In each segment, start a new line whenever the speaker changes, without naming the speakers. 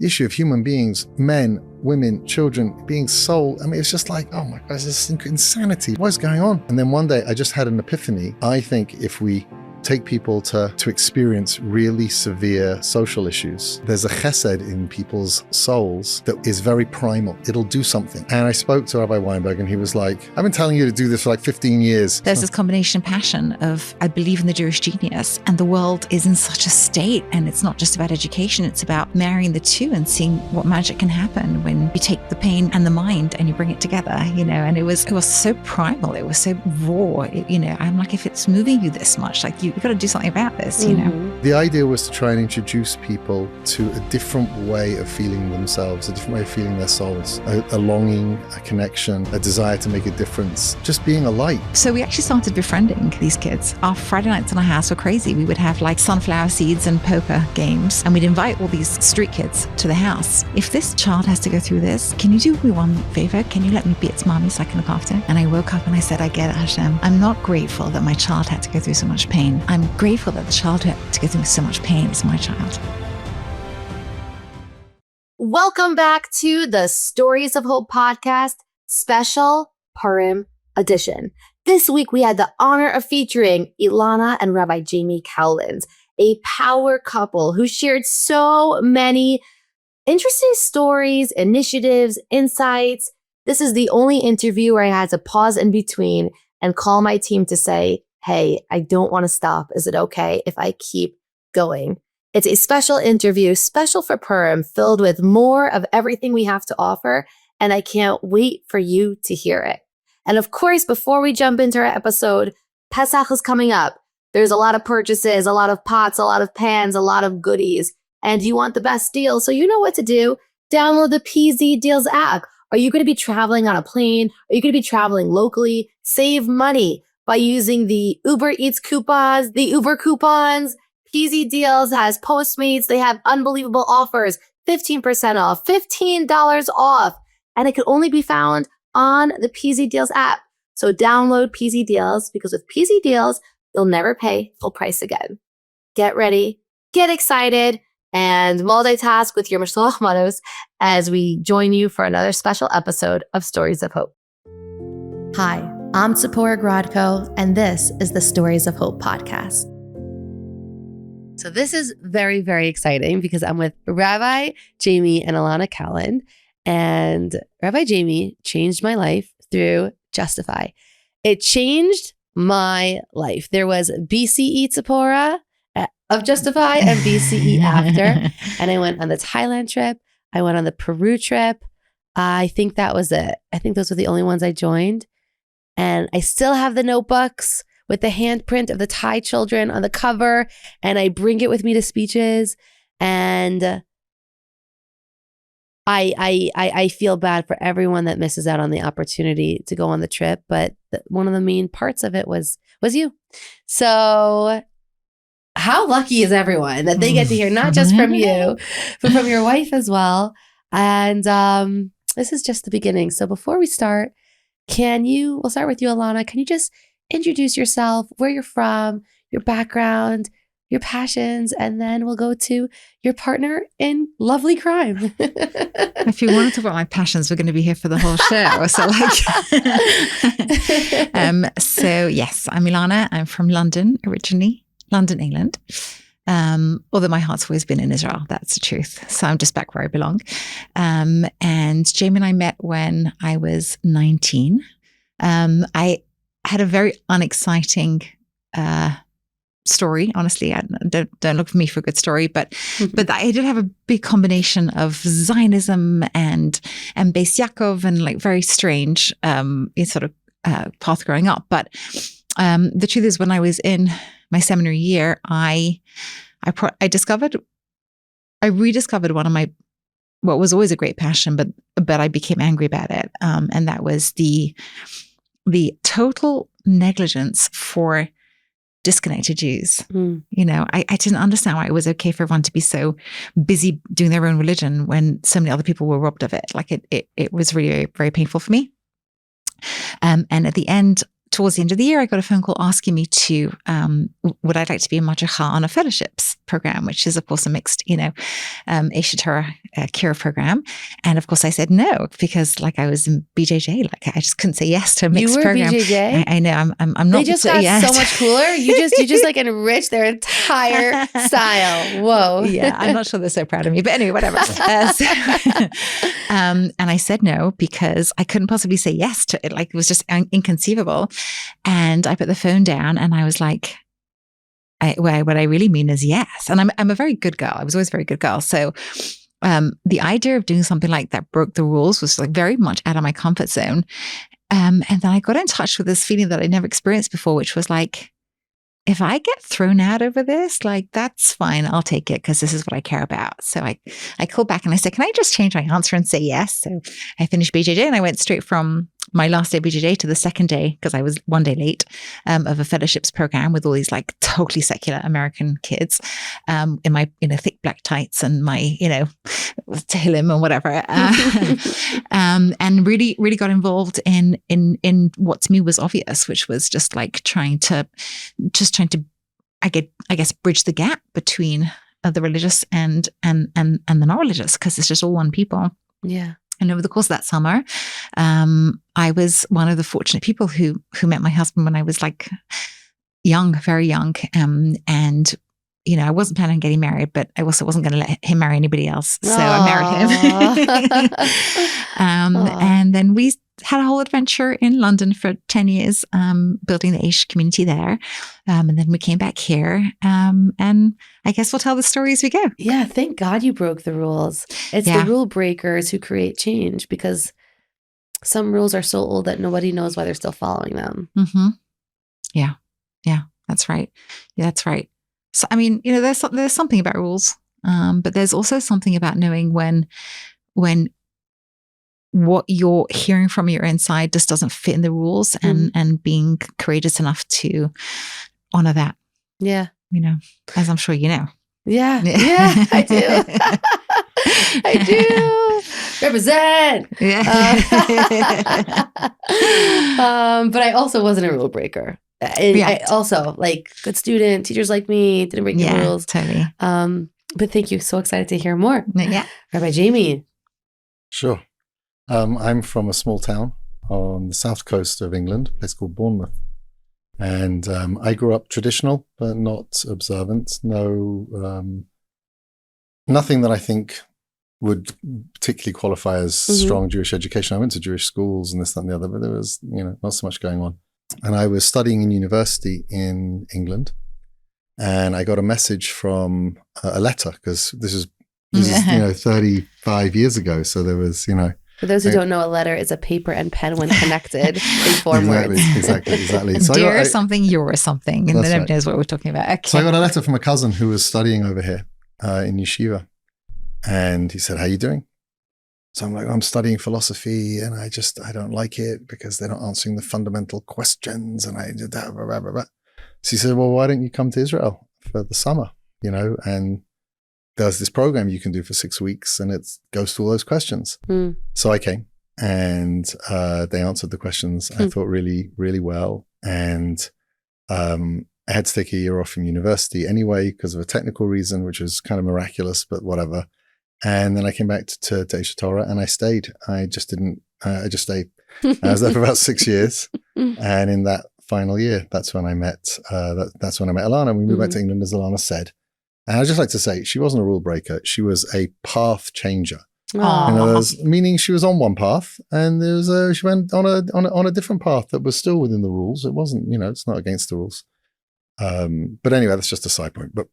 issue of human beings, men, women, children, being sold. I mean, it's just like, oh my gosh, this is insanity. What's going on? And then one day I just had an epiphany. I think if we take people to experience really severe social issues, there's a chesed in people's souls that is very primal. It'll do something. And I spoke to Rabbi Weinberg and he was like, I've been telling you to do this for like 15 years.
There's this combination passion of, I believe in the Jewish genius, and the world is in such a state, and it's not just about education, it's about marrying the two and seeing what magic can happen when you take the pain and the mind and you bring it together, and it was so primal, it was so raw, I'm like, if it's moving you this much, like you've got to do something about this,
The idea was to try and introduce people to a different way of feeling themselves, a different way of feeling their souls, a longing, a connection, a desire to make a difference, just being a light.
So we actually started befriending these kids. Our Friday nights in our house were crazy. We would have like sunflower seeds and poker games, and we'd invite all these street kids to the house. If this child has to go through this, can you do me one favor? Can you let me be its mommy so I can look after it? And I woke up and I said, I get it, Hashem. I'm not grateful that my child had to go through so much pain. I'm grateful that the child who had to go through so much pain is my child.
Welcome back to the Stories of Hope podcast, special Purim edition. This week, we had the honor of featuring Ilana and Rabbi Jamie Cowland, a power couple who shared so many interesting stories, initiatives, insights. This is the only interview where I had to pause in between and call my team to say, hey, I don't want to stop. Is it okay if I keep going? It's a special interview, special for Purim, filled with more of everything we have to offer, and I can't wait for you to hear it. And of course, before we jump into our episode, Pesach is coming up. There's a lot of purchases, a lot of pots, a lot of pans, a lot of goodies, and you want the best deal, so you know what to do. Download the PZ Deals app. Are you going to be traveling on a plane? Are you going to be traveling locally? Save money by using the Uber Eats coupons, the Uber coupons. PZ Deals has Postmates. They have unbelievable offers, 15% off, $15 off, and it can only be found on the PZ Deals app. So download PZ Deals, because with PZ Deals, you'll never pay full price again. Get ready, get excited, and multitask with your Mishloach Manos as we join you for another special episode of Stories of Hope. Hi, I'm Tzipora Grodko, and this is the Stories of Hope podcast. So this is very, very exciting because I'm with Rabbi Jamie and Ilana Cowland, and Rabbi Jamie changed my life through Justifi. It changed my life. There was BCE Tzipora of Justifi and BCE after, and I went on the Thailand trip. I went on the Peru trip. I think that was it. I think those were the only ones I joined. And I still have the notebooks with the handprint of the Thai children on the cover, and I bring it with me to speeches. And I feel bad for everyone that misses out on the opportunity to go on the trip, but one of the main parts of it was you. So how lucky is everyone that they get to hear not just from you, but from your wife as well. And this is just the beginning. So before we start, we'll start with you, Ilana. Can you just introduce yourself, where you're from, your background, your passions, and then we'll go to your partner in lovely crime.
If you want to talk about my passions, we're going to be here for the whole show. So yes, I'm Ilana. I'm from London originally, London, England. Although my heart's always been in Israel, that's the truth. So I'm just back where I belong. And Jamie and I met when I was 19. I had a very unexciting story, honestly. Don't look for me for a good story, but I did have a big combination of Zionism and Beis Yaakov and like very strange sort of path growing up. But the truth is, when I was in my seminary year, I rediscovered one of my what was always a great passion, but I became angry about it, and that was the total negligence for disconnected Jews. I didn't understand why it was okay for everyone to be so busy doing their own religion when so many other people were robbed of it. Like it was really very painful for me. And at the end, towards the end of the year, I got a phone call asking me to would I like to be a madricha on a fellowships program, which is, of course, a mixed, Aish Torah kiruv program. And of course, I said no because, like, I was in BJJ. Like, I just couldn't say yes to a mixed program.
You were BJJ?
I know. I'm not.
They just got so much cooler. You just like enriched their entire style. Whoa.
Yeah, I'm not sure they're so proud of me, but anyway, whatever. And I said no because I couldn't possibly say yes to it. Like, it was just inconceivable. And I put the phone down and I was like, what I really mean is yes. And I'm a very good girl. I was always a very good girl. So the idea of doing something like that broke the rules was like very much out of my comfort zone. And then I got in touch with this feeling that I'd never experienced before, which was like, if I get thrown out over this, like, that's fine. I'll take it because this is what I care about. So I called back and I said, can I just change my answer and say yes? So I finished BJJ and I went straight from my last day of BJJ to the second day, because I was one day late, of a fellowships program with all these like totally secular American kids in my thick black tights and my tehillim and whatever, and really really got involved in what to me was obvious, which was just like trying to I guess bridge the gap between the religious and the not religious, because it's just all one people.
Yeah.
And over the course of that summer, I was one of the fortunate people who met my husband when I was like young, very young. And, I wasn't planning on getting married, but I also wasn't going to let him marry anybody else. So I married him. And then we had a whole adventure in London for 10 years, building the Aish community there. And then we came back here. And I guess we'll tell the story as we go.
Yeah, thank God you broke the rules. It's the rule breakers who create change, because some rules are so old that nobody knows why they're still following them.
Mm-hmm. Yeah, that's right. Yeah, that's right. So, I mean, there's something about rules, but there's also something about knowing when what you're hearing from your inside just doesn't fit in the rules, and being courageous enough to honor that.
Yeah.
As I'm sure you know.
Yeah, I do. I do. Represent.
Yeah.
But I also wasn't a rule breaker. I also, like, good student, teachers like me, didn't break the rules.
Totally.
But thank you. So excited to hear more.
Yeah.
Rabbi Jamie.
Sure. I'm from a small town on the south coast of England, a place called Bournemouth. And I grew up traditional, but not observant. Nothing that I think would particularly qualify as strong Jewish education. I went to Jewish schools and this, that, and the other, but there was, not so much going on. And I was studying in university in England, and I got a message from a letter, because this is 35 years ago. So there was,
For those who don't know, a letter is a paper and pen when connected. They form words.
Exactly. So
Dear something, you're something. And then everybody knows what we're talking about. Okay.
So I got a letter from a cousin who was studying over here in yeshiva. And he said, how are you doing? So I'm like, I'm studying philosophy and I don't like it because they're not answering the fundamental questions. And I did that. Blah, blah, blah, blah. So he said, well, why don't you come to Israel for the summer? And there's this program you can do for 6 weeks and it goes through all those questions. So I came and they answered the questions, I thought, really, really well. And I had to take a year off from university anyway because of a technical reason, which was kind of miraculous, but whatever. And then I came back to Aish Torah and I stayed. I just stayed. I was there for about 6 years. And in that final year, that's when I met Ilana. We moved back to England, as Ilana said. And I'd just like to say, she wasn't a rule breaker. She was a path changer. Meaning she was on one path and she went on a different path that was still within the rules. It wasn't, it's not against the rules. But anyway, that's just a side point. But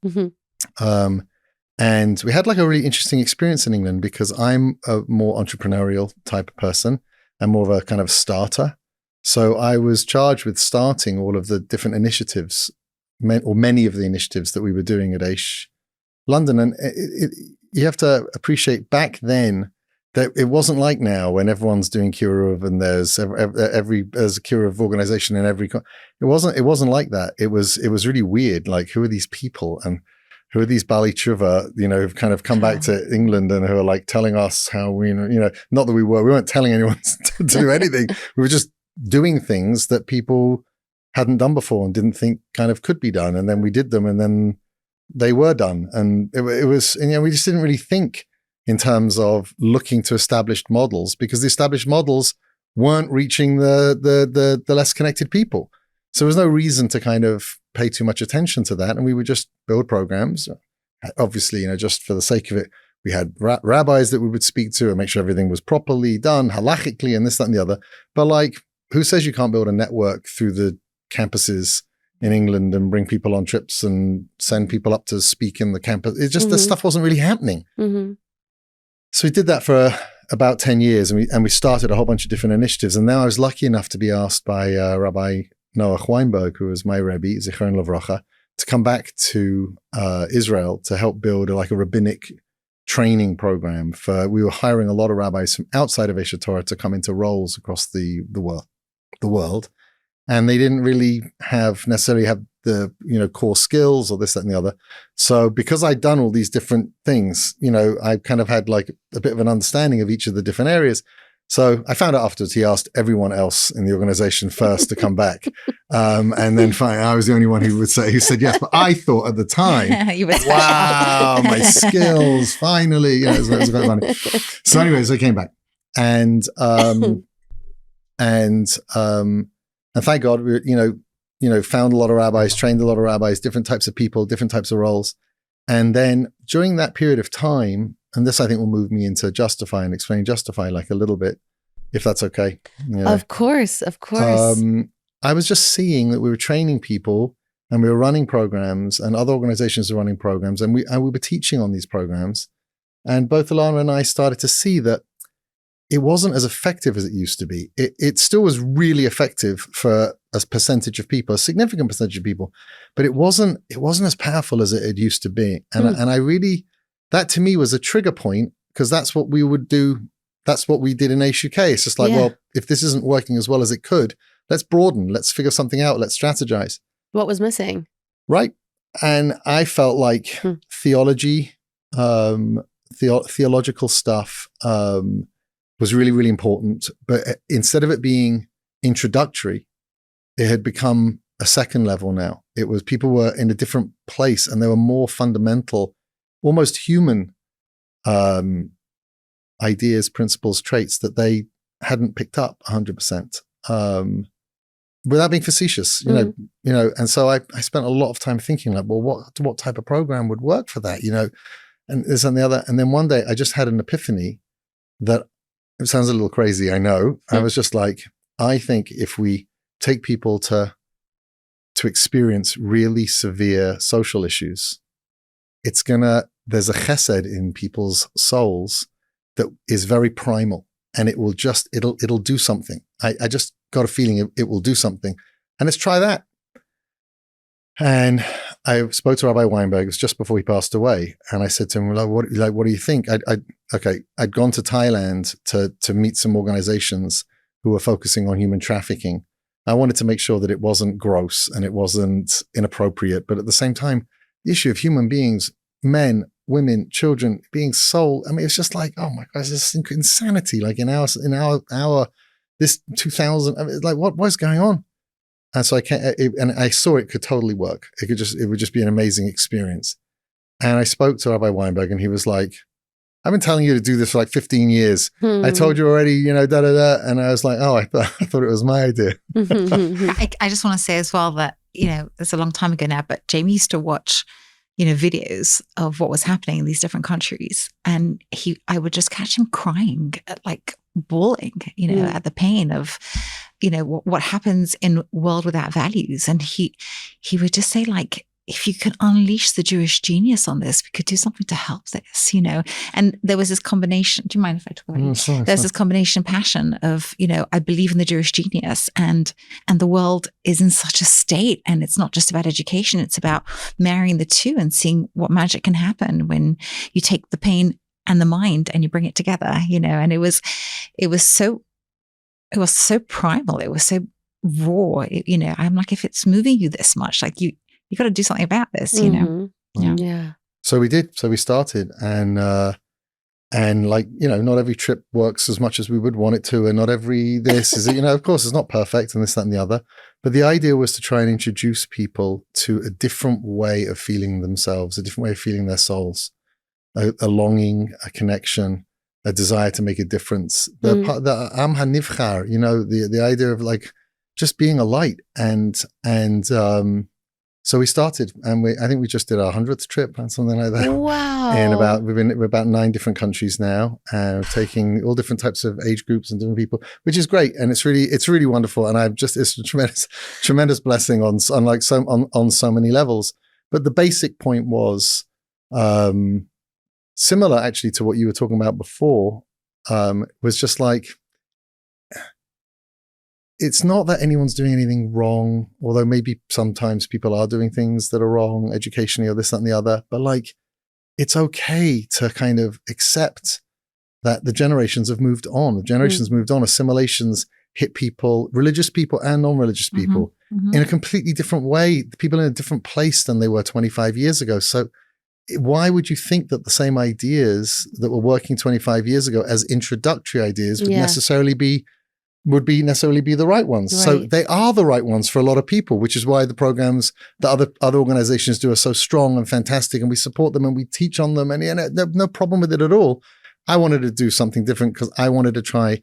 and we had like a really interesting experience in England because I'm a more entrepreneurial type of person and more of a kind of starter. So I was charged with starting all of the different initiatives, or many of the initiatives that we were doing at Aish London. And you have to appreciate back then that it wasn't like now when everyone's doing kiruv and there's a kiruv organization in every. It wasn't like that. It was really weird. Like, who are these people and who are these Bali Tshuva, who've kind of come back to England and who are like telling us how we, not that we weren't telling anyone to do anything. We were just doing things that people hadn't done before and didn't think kind of could be done. And then we did them. And then they were done. And it was, we just didn't really think in terms of looking to established models, because the established models weren't reaching the less connected people. So there was no reason to kind of pay too much attention to that. And we would just build programs. Obviously, just for the sake of it, we had rabbis that we would speak to and make sure everything was properly done, halachically, and this, that, and the other. But like, who says you can't build a network through the campuses in England and bring people on trips and send people up to speak in the campus? It's just, the stuff wasn't really happening. So we did that for about 10 years, and we started a whole bunch of different initiatives. And now I was lucky enough to be asked by Rabbi Noah Weinberg, who was my Rebbe, Zichron Livracha, to come back to Israel to help build a rabbinic training program. We were hiring a lot of rabbis from outside of Eshet Torah to come into roles across the world. And they didn't really necessarily have the core skills or this, that, and the other. So because I'd done all these different things, I kind of had like a bit of an understanding of each of the different areas. So I found out afterwards he asked everyone else in the organization first to come back. And then finally, I was the only one who said yes. But I thought at the time, wow, my skills, finally. It was very funny. So anyways, I came back. And thank God, we found a lot of rabbis, trained a lot of rabbis, different types of people, different types of roles. And then during that period of time, and this I think will move me into Justifi and explain Justifi like a little bit, if that's okay.
Of course.
I was just seeing that we were training people and we were running programs, and other organizations were running programs, and we were teaching on these programs. And both Ilana and I started to see that it wasn't as effective as it used to be. It still was really effective for a percentage of people, a significant percentage of people, but it wasn't as powerful as it used to be. And I really, that to me was a trigger point, because that's what we would do. That's what we did in HUK. It's just like, well, if this isn't working as well as it could, let's broaden, let's figure something out, let's strategize.
What was missing? Right.
And I felt like theology, theological stuff, was really, really important. But instead of it being introductory, it had become a second level now. It was, people were in a different place, and there were more fundamental, almost human ideas, principles, traits that they hadn't picked up 100%. Without being facetious, you know. And so I spent a lot of time thinking like, well, what type of program would work for that, and this and the other. And then one day I just had an epiphany that, it sounds a little crazy, I know. I was just like, I think if we take people to experience really severe social issues, there's a chesed in people's souls that is very primal, and it'll do something. I just got a feeling it will do something. And let's try that. And I spoke to Rabbi Weinberg. It was just before he passed away. And I said to him, what do you think? I'd gone to Thailand to meet some organizations who were focusing on human trafficking. I wanted to make sure that it wasn't gross and it wasn't inappropriate. But at the same time, the issue of human beings, men, women, children being sold. I mean, it's just like, oh my gosh, this is insanity. Like in our this 2000, I mean, like what's going on? And so I saw it could totally work. It would just be an amazing experience. And I spoke to Rabbi Weinberg, and he was like, I've been telling you to do this for like 15 years. I told you already, da, da, da. And I was like, oh, I thought it was my idea.
I just want to say as well that, it's a long time ago now, but Jamie used to watch, videos of what was happening in these different countries. And I would just catch him crying, like bawling, at the pain of, what happens in a world without values. And he would just say, like, if you can unleash the Jewish genius on this, we could do something to help this, And there was this combination. Do you mind if I talk about it?
Sorry,
There's this combination passion of, I believe in the Jewish genius, and the world is in such a state, and it's not just about education. It's about marrying the two and seeing what magic can happen when you take the pain and the mind and you bring it together, And it was so primal. It was so raw. I'm like, if it's moving you this much, like you got to do something about this,
Yeah.
So we did. So we started, and And like, not every trip works as much as we would want it to. And not every this is, of course, it's not perfect and this, that, and the other. But the idea was to try and introduce people to a different way of feeling themselves, a different way of feeling their souls, a longing, a connection, a desire to make a difference. The Am HaNivchar, the idea of like just being a light. And so we started, and I think we just did our 100th trip and something like that.
Wow!
And we're about 9 different countries now, taking all different types of age groups and different people, which is great, and it's really wonderful. And it's a tremendous blessing on so many levels. But the basic point was similar actually to what you were talking about before. Was just like, it's not that anyone's doing anything wrong, although maybe sometimes people are doing things that are wrong educationally or this, that, and the other. But like, it's okay to kind of accept that the generations have moved on. The generations moved on. Assimilations hit people, religious people and non-religious people, in a completely different way. People in a different place than they were 25 years ago. So why would you think that the same ideas that were working 25 years ago as introductory ideas would necessarily be the right ones? Right. So they are the right ones for a lot of people, which is why the programs that other organizations do are so strong and fantastic, and we support them and we teach on them, and no problem with it at all. I wanted to do something different because I wanted to try.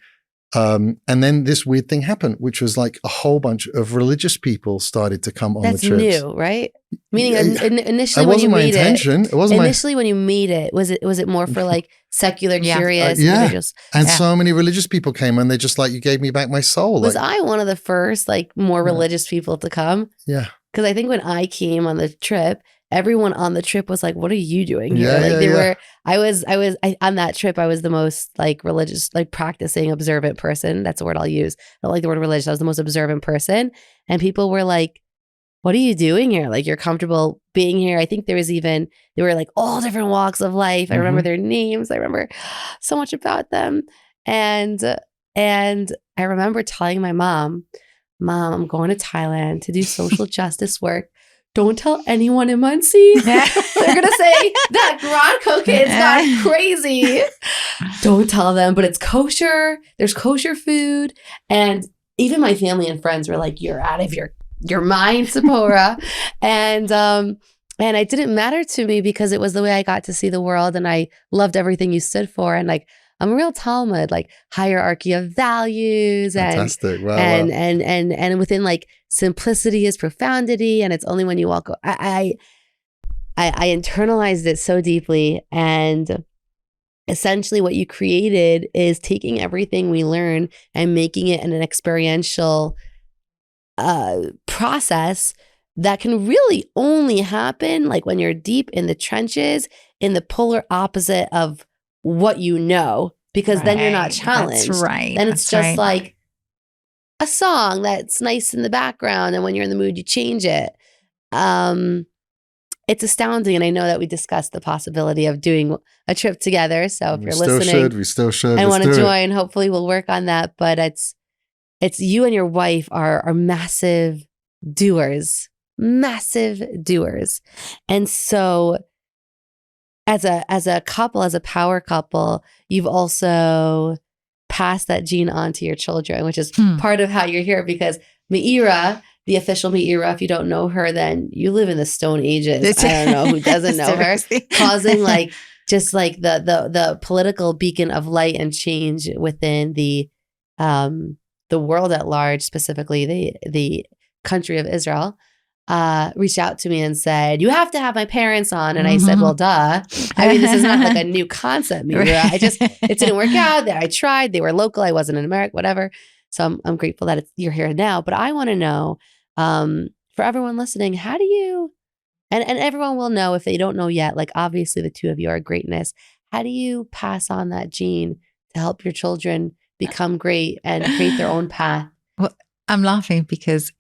And then this weird thing happened, which was like a whole bunch of religious people started to come on the trips.
That's new, right? Meaning initially
it
when you
wasn't my
made
intention.
it,
it wasn't
initially when you made it, was it more for like secular curious individuals?
And so many religious people came, and they just like, you gave me back my soul.
Was I one of the first like more religious people to come?
Yeah.
Because I think when I came on the trip, everyone on the trip was like, "What are you doing here?" On that trip, I was the most like religious, like practicing, observant person. That's the word I'll use. I don't like the word religious. I was the most observant person. And people were like, "What are you doing here? Like, you're comfortable being here?" I think there were like all different walks of life. I remember their names. I remember so much about them. And I remember telling my mom, I'm going to Thailand to do social justice work. Don't tell anyone in Muncie. They're going to say that Gronko kid's gone crazy. Don't tell them, but it's kosher. There's kosher food. And even my family and friends were like, "You're out of your mind, Sephora." And it didn't matter to me because it was the way I got to see the world, and I loved everything you stood for. And like, I'm a real Talmud, like hierarchy of values.
Fantastic. Wow,
and within like simplicity is profundity. And it's only when you walk, I internalized it so deeply. And essentially what you created is taking everything we learn and making it an experiential process that can really only happen like when you're deep in the trenches, in the polar opposite of what you know, because then you're not challenged.
That's right.
Then it's just like a song that's nice in the background, and when you're in the mood, you change it. It's astounding, and I know that we discussed the possibility of doing a trip together. So if you're listening,
we still should,
and want to join, hopefully we'll work on that. But it's you and your wife are massive doers, and so. As a couple, as a power couple, you've also passed that gene on to your children, which is part of how you're here. Because Meira, the official Meira, if you don't know her, then you live in the Stone Ages. I don't know who doesn't know her, causing like just like the political beacon of light and change within the world at large, specifically the country of Israel. Reached out to me and said, "You have to have my parents on." And I said, "Well, duh. I mean, this is not like a new concept, Meira. It didn't work out. I tried. They were local. I wasn't in America, whatever." So I'm grateful that you're here now. But I want to know, for everyone listening, how do you, and everyone will know if they don't know yet, like obviously the two of you are greatness. How do you pass on that gene to help your children become great and create their own path?
Well, I'm laughing because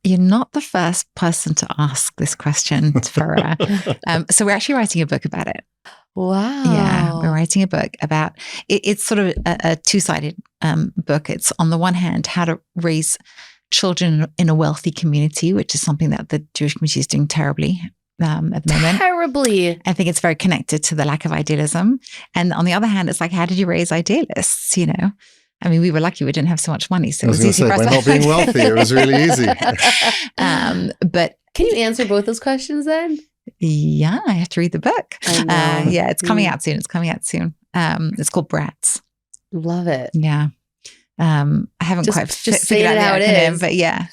you're not the first person to ask this question, Farah. So we're actually writing a book about it.
Wow.
Yeah, we're writing a book about it. It's sort of a two-sided book. It's on the one hand, how to raise children in a wealthy community, which is something that the Jewish community is doing terribly. at the moment.
Terribly.
I think it's very connected to the lack of idealism. And on the other hand, it's like, how did you raise idealists? You know, I mean, we were lucky we didn't have so much money, so it was easy for us.
By not being wealthy, it was really easy.
But
can you answer both those questions then?
Yeah, I have to read the book.
I know.
Yeah, it's coming out soon. It's called Brats.
Love it.
Yeah. I haven't quite figured out how it is, but yeah.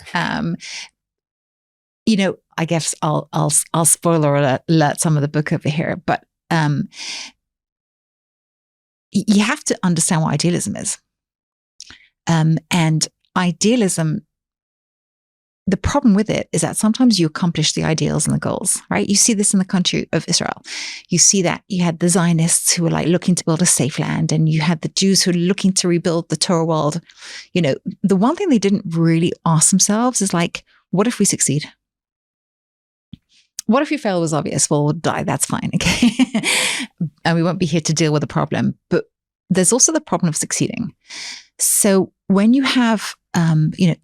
You know, I guess I'll spoiler alert some of the book over here, but you have to understand what idealism is. And idealism, the problem with it is that sometimes you accomplish the ideals and the goals, right? You see this in the country of Israel. You see that you had the Zionists who were like looking to build a safe land, and you had the Jews who were looking to rebuild the Torah world. You know, the one thing they didn't really ask themselves is like, what if we succeed? What if we fail was obvious? Well, we'll die. That's fine. Okay. And we won't be here to deal with the problem. But there's also the problem of succeeding. So when you have,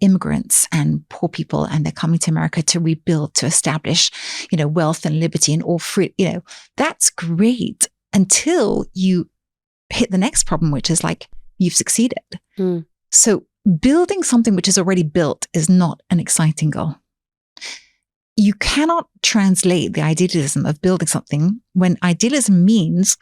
immigrants and poor people, and they're coming to America to rebuild, to establish, wealth and liberty and all free, that's great until you hit the next problem, which is like, you've succeeded. Mm. So building something which is already built is not an exciting goal. You cannot translate the idealism of building something when idealism means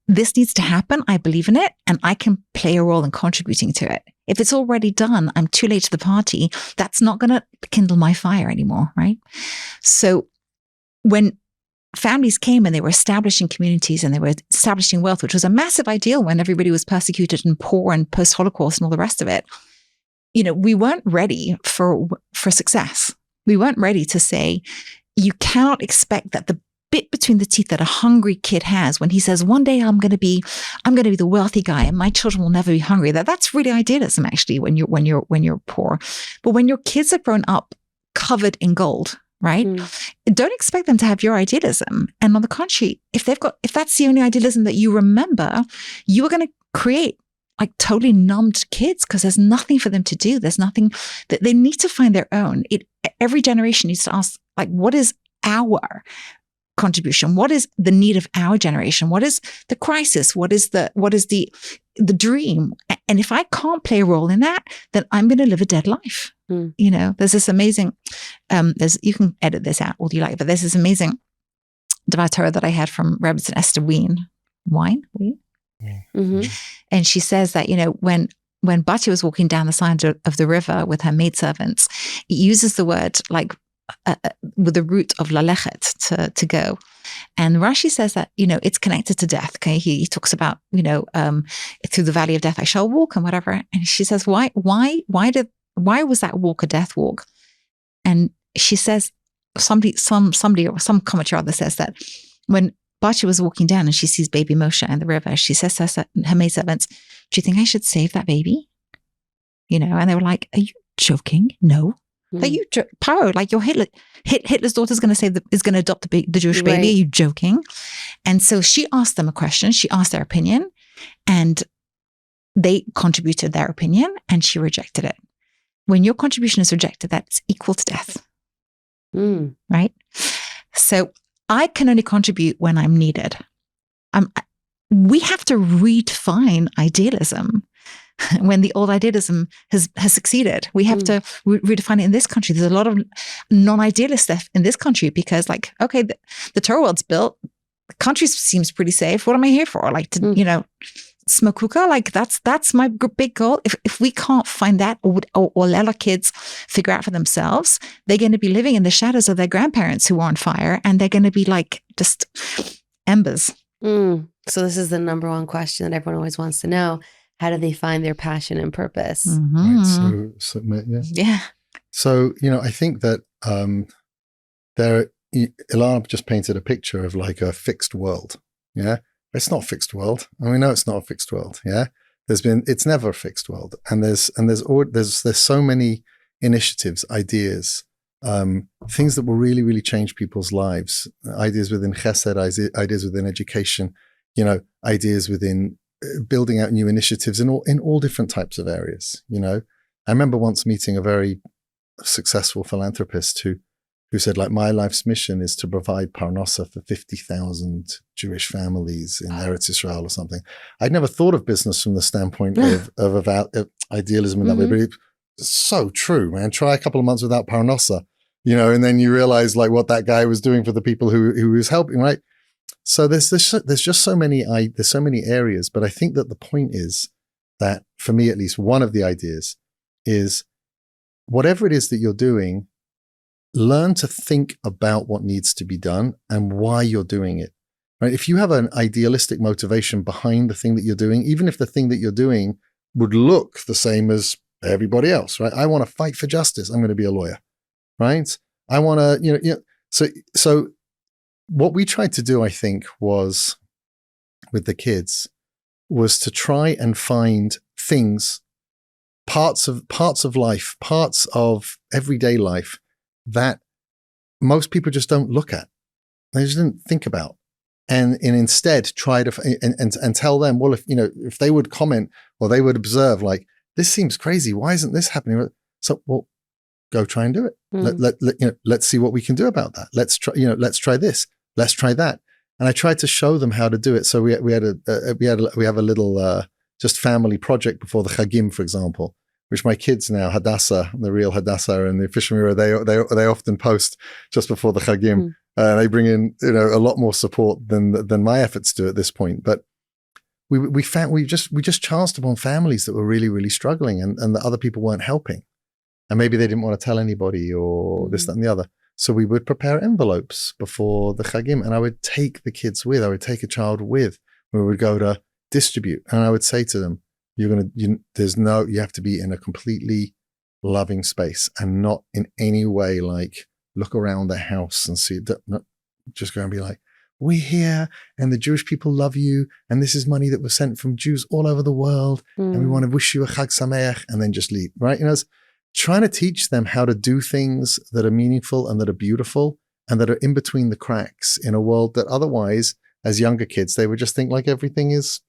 this needs to happen, I believe in it, and I can play a role in contributing to it. If it's already done, I'm too late to the party, that's not going to kindle my fire anymore, right? So when families came and they were establishing communities and they were establishing wealth, which was a massive ideal when everybody was persecuted and poor and post-Holocaust and all the rest of it, we weren't ready for success. We weren't ready to say, you cannot expect that the bit between the teeth that a hungry kid has when he says, one day I'm going to be the wealthy guy and my children will never be hungry. That's really idealism, actually, when you're poor. But when your kids have grown up covered in gold, right? Don't expect them to have your idealism. And on the contrary, if that's the only idealism that you remember, you are going to create like totally numbed kids because there's nothing for them to do. There's nothing that they need to find their own. Every generation needs to ask, like, what is our contribution? What is the need of our generation? What is the crisis? What is the dream? And if I can't play a role in that, then I'm going to live a dead life. There's this amazing, you can edit this out all you like, but there's this amazing Dvar Torah that I had from Rabbi Esther Wien. Mm-hmm. And she says that, when Batya was walking down the side of the river with her maidservants, it uses the word like with the root of lalechet, to go. And Rashi says that, it's connected to death. Okay. He talks about, through the valley of death I shall walk and whatever. And she says, why was that walk a death walk? And she says, somebody or some commentator or other says that when Batya was walking down and she sees baby Moshe in the river, she says to her maidservants, do you think I should save that baby? And they were like, are you joking? No. Are you Paro, like your Hitler's daughter is going to adopt the Jewish baby. Are you joking? And so she asked them a question. She asked their opinion and they contributed their opinion and she rejected it. When your contribution is rejected, that's equal to death. Right? So I can only contribute when I'm needed. We have to redefine idealism when the old idealism has succeeded. We have to redefine it in this country. There's a lot of non-idealist stuff in this country because, like, okay, the Torah world's built. The country seems pretty safe. What am I here for? Like to, smoke hookah? Like that's my big goal. If we can't find that or let our kids figure out for themselves, they're going to be living in the shadows of their grandparents who were on fire and they're going to be like just embers.
So this is the number one question that everyone always wants to know. How do they find their passion and purpose?
Right. So
yeah.
So, I think that Ilana just painted a picture of like a fixed world. Yeah. It's not a fixed world. And we know it's not a fixed world. Yeah. It's never a fixed world. And there's so many initiatives, ideas, things that will really, really change people's lives. Ideas within chesed, ideas within education, ideas within building out new initiatives in all different types of areas. I remember once meeting a very successful philanthropist who who said, like, my life's mission is to provide parnasa for 50,000 Jewish families in Eretz Israel or something. I'd never thought of business from the standpoint of idealism in that way, but it's so true, man. Try a couple of months without parnasa, and then you realize like what that guy was doing for the people who he was helping, right? So there's just so many areas, but I think that the point is that, for me at least, one of the ideas is whatever it is that you're doing, learn to think about what needs to be done and why you're doing it, right? If you have an idealistic motivation behind the thing that you're doing, even if the thing that you're doing would look the same as everybody else, right? I want to fight for justice. I'm going to be a lawyer, right? I want to, so what we tried to do, I think, was with the kids was to try and find things, parts of life, parts of everyday life that most people just don't look at. They just didn't think about. And instead try to, and tell them, well, if they would comment or they would observe, like, this seems crazy. Why isn't this happening? So, well, go try and do it. Let's see what we can do about that. Let's try this. Let's try that. And I tried to show them how to do it. So we have a little just family project before the Chagim, for example, which my kids now, Hadassah, the real Hadassah and the official mirror, they often post just before the Chagim. They bring in a lot more support than my efforts do at this point. But we just chanced upon families that were really, really struggling and that other people weren't helping. And maybe they didn't want to tell anybody or this, that, and the other. So we would prepare envelopes before the Chagim, and I would take the kids with. I would take a child with. We would go to distribute, and I would say to them, you have to be in a completely loving space and not in any way like look around the house and see it. Not just go and be like, we're here and the Jewish people love you, and this is money that was sent from Jews all over the world, and we want to wish you a Chag Sameach, and then just leave, right? It's trying to teach them how to do things that are meaningful and that are beautiful and that are in between the cracks in a world that otherwise, as younger kids, they would just think like everything is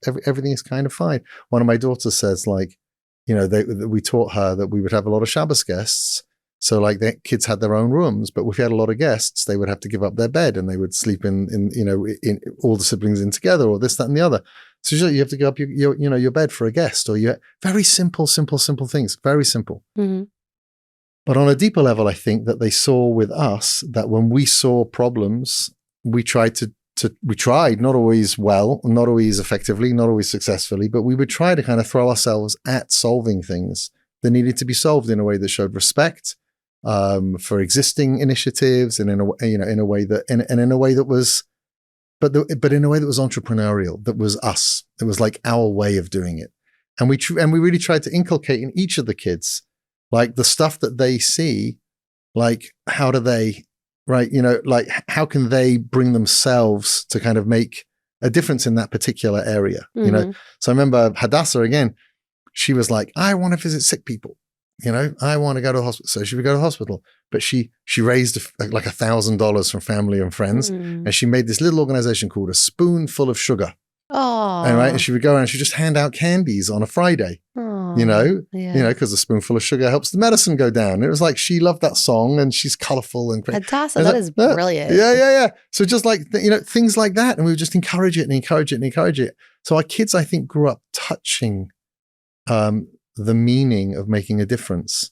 kind of fine. One of my daughters says, like, we taught her that we would have a lot of Shabbos guests. So like the kids had their own rooms, but if we had a lot of guests, they would have to give up their bed and they would sleep in all the siblings in together or this, that, and the other. So you have to give up your bed for a guest, or very simple things, very simple. Mm-hmm. But on a deeper level, I think that they saw with us that when we saw problems, we tried not always well, not always effectively, not always successfully, but we would try to kind of throw ourselves at solving things that needed to be solved in a way that showed respect for existing initiatives, and in a way that was entrepreneurial, that was us. It was like our way of doing it, and we really tried to inculcate in each of the kids, like the stuff that they see, like how do they, right? Like how can they bring themselves to kind of make a difference in that particular area? Mm-hmm. So I remember Hadassah again. She was like, I want to visit sick people. I want to go to the hospital. So she would go to the hospital, but she raised like $1,000 from family and friends, and she made this little organization called A Spoonful of Sugar. Oh, and she would go around. She would just hand out candies on a Friday. Because a spoonful of sugar helps the medicine go down. And it was like she loved that song, and she's colorful and great.
Hadassah, that is brilliant.
Yeah. So just like things like that, and we would just encourage it. So our kids, I think, grew up touching the meaning of making a difference.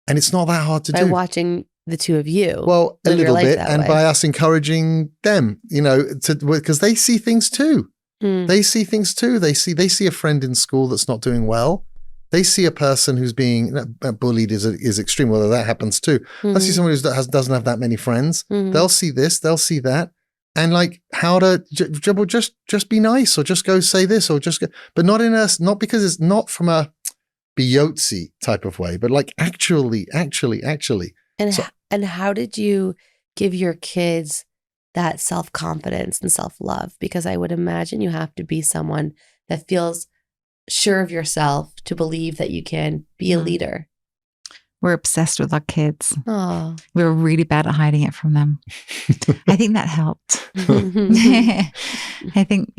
And it's not that hard to do.
By watching the two of you.
Well, a little bit. And by us encouraging them, because they see things too. They see things too. They see a friend in school that's not doing well. They see a person who's being bullied is extreme, whether that happens too. They see someone who doesn't have that many friends. They'll see this, they'll see that. And like how to just be nice, or just go say this, or just go, but not because it's not from a Beyotzi type of way, but like actually.
And how did you give your kids that self-confidence and self-love? Because I would imagine you have to be someone that feels sure of yourself to believe that you can be a leader.
We're obsessed with our kids.
Oh.
We were really bad at hiding it from them. I think that helped. I think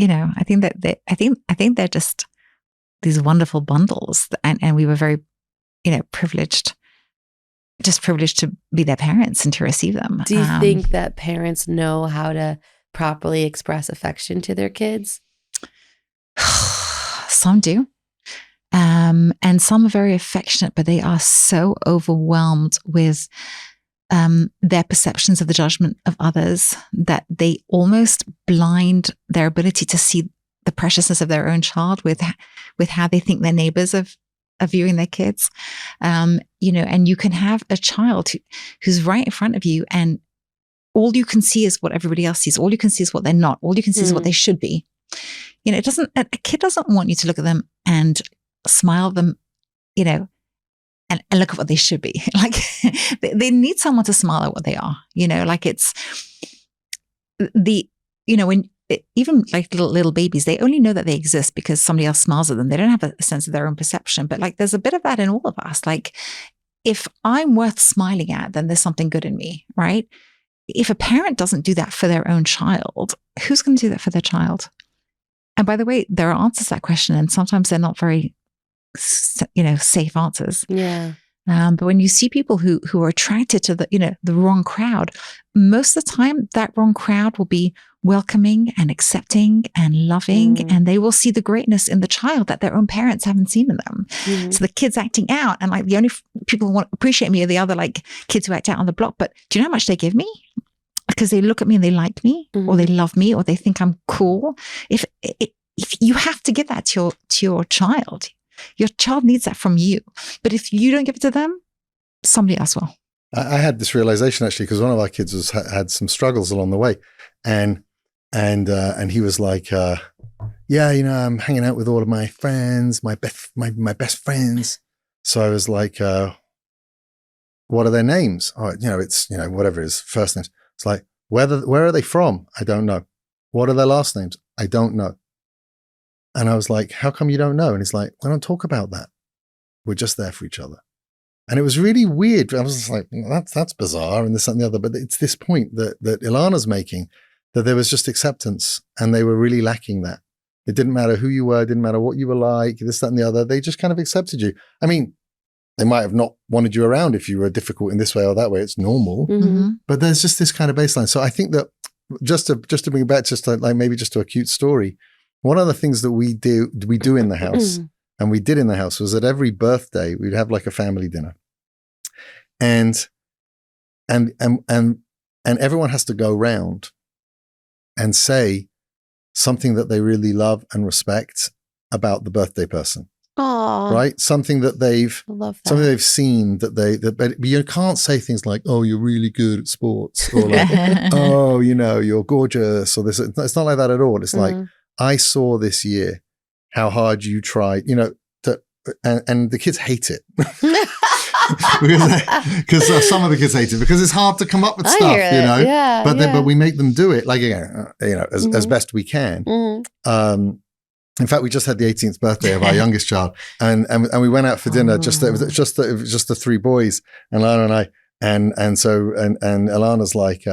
they're just these wonderful bundles, and we were very, privileged just privileged to be their parents and to receive them.
Do you think that parents know how to properly express affection to their kids?
Some do. And some are very affectionate, but they are so overwhelmed with their perceptions of the judgment of others that they almost blind their ability to see the preciousness of their own child with how they think their neighbors are viewing their kids. And you can have a child who's right in front of you, and all you can see is what everybody else sees. All you can see is what they're not. All you can see is what they should be. A kid doesn't want you to look at them and smile at them, and look at what they should be. Like they need someone to smile at what they are, it's when even like little babies, they only know that they exist because somebody else smiles at them. They don't have a sense of their own perception, but like there's a bit of that in all of us. Like if I'm worth smiling at, then there's something good in me, right? If a parent doesn't do that for their own child, who's going to do that for their child? And by the way, there are answers to that question, and sometimes they're not very, safe answers.
Yeah.
But when you see people who are attracted to the wrong crowd, most of the time that wrong crowd will be welcoming and accepting and loving, and they will see the greatness in the child that their own parents haven't seen in them. So the kids acting out, and like the only people who want to appreciate me are the other like kids who act out on the block. But do you know how much they give me? Because they look at me and they like me, or they love me, or they think I'm cool. If you have to give that to your child. Your child needs that from you. But if you don't give it to them, somebody else will.
I had this realization actually, because one of our kids had some struggles along the way, and he was like, I'm hanging out with all of my friends, my best friends. So I was like, what are their names? Oh, it's whatever his first names. It's like, where are they from? I don't know. What are their last names? I don't know. And I was like, how come you don't know? And he's like, we don't talk about that. We're just there for each other. And it was really weird. I was just like, that's bizarre, and this and the other. But it's this point that Ilana's making, that there was just acceptance, and they were really lacking that. It didn't matter who you were, it didn't matter what you were like, this, that, and the other. They just kind of accepted you. I mean, they might have not wanted you around if you were difficult in this way or that way. It's normal. But there's just this kind of baseline. So I think that just to bring it back, just like maybe just to a cute story, one of the things that we do in the house, and we did in the house, was that every birthday we'd have like a family dinner, and everyone has to go round and say something that they really love and respect about the birthday person.
Aww.
Right? Something that something they've seen but you can't say things like, oh, you're really good at sports, or like, oh, you're gorgeous, or this. It's not like that at all. It's like, I saw this year how hard you tried, and the kids hate it. because some of the kids hate it because it's hard to come up with stuff,
Yeah,
but we make them do it, like, as best we can. In fact, we just had the 18th birthday of our youngest child, and we went out for dinner. It was just the three boys, and Ilana and I, and so Ilana's like,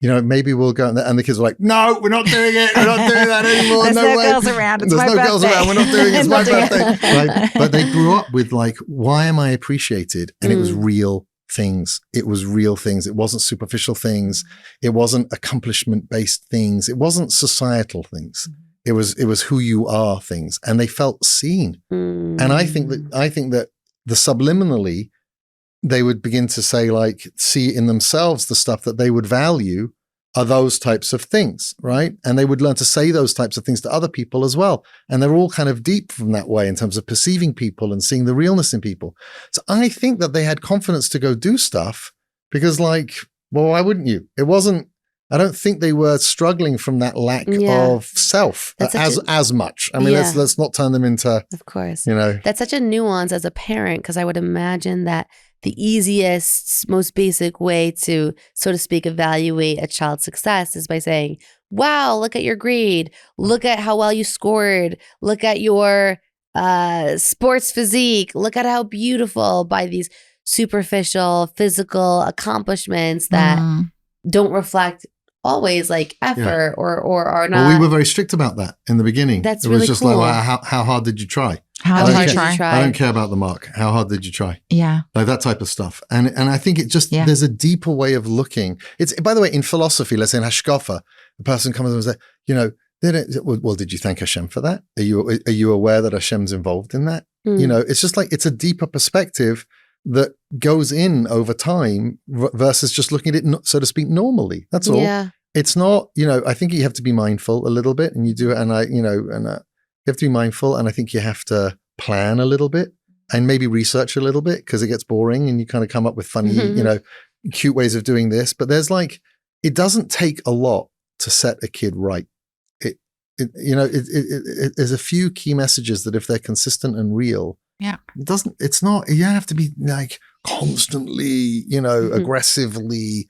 maybe we'll go. And the kids were like, no, we're not doing it. We're not doing that anymore.
There's no
way.
girls around. It's
There's
my
no
birthday.
girls around. We're not doing it. It's my birthday. Right? But they grew up with like, why am I appreciated? And it was real things. It was real things. It wasn't superficial things. It wasn't accomplishment-based things. It wasn't societal things. It was who you are things. And they felt seen. And I think that the subliminally, they would begin to say, like, see in themselves the stuff that they would value are those types of things, right? And they would learn to say those types of things to other people as well. And they're all kind of deep from that way in terms of perceiving people and seeing the realness in people. So I think that they had confidence to go do stuff because, like, well, why wouldn't you? I don't think they were struggling from that lack of self as much. I mean, let's not turn them into,
of course,
That's
such a nuance as a parent, because I would imagine that the easiest, most basic way to, so to speak, evaluate a child's success is by saying, wow, look at your grade. Look at how well you scored. Look at your sports physique. Look at how beautiful, by these superficial physical accomplishments that don't reflect always like effort or are not.
Well, we were very strict about that in the beginning.
That's
it was
really
just
cool.
like, well, how hard did you try?
How
How
did
hard
you
did you
try?
try?
I don't care about the mark. How hard did you try?
Yeah.
Like that type of stuff. And I think it just, there's a deeper way of looking. It's, by the way, in philosophy, let's say in Hashkafa, the person comes and says, you know, well, did you thank Hashem for that? Are you aware that Hashem's involved in that? You know, it's just like, it's a deeper perspective that goes in over time versus just looking at it, so to speak, normally. That's all.
Yeah.
It's not, you know, I think you have to be mindful a little bit, and you do it. And you have to be mindful. And I think you have to plan a little bit and maybe research a little bit, because it gets boring and you kind of come up with funny, you know, cute ways of doing this. But there's like, it doesn't take a lot to set a kid right. There's a few key messages that if they're consistent and real, it's not, you don't have to be like constantly, you know, aggressively,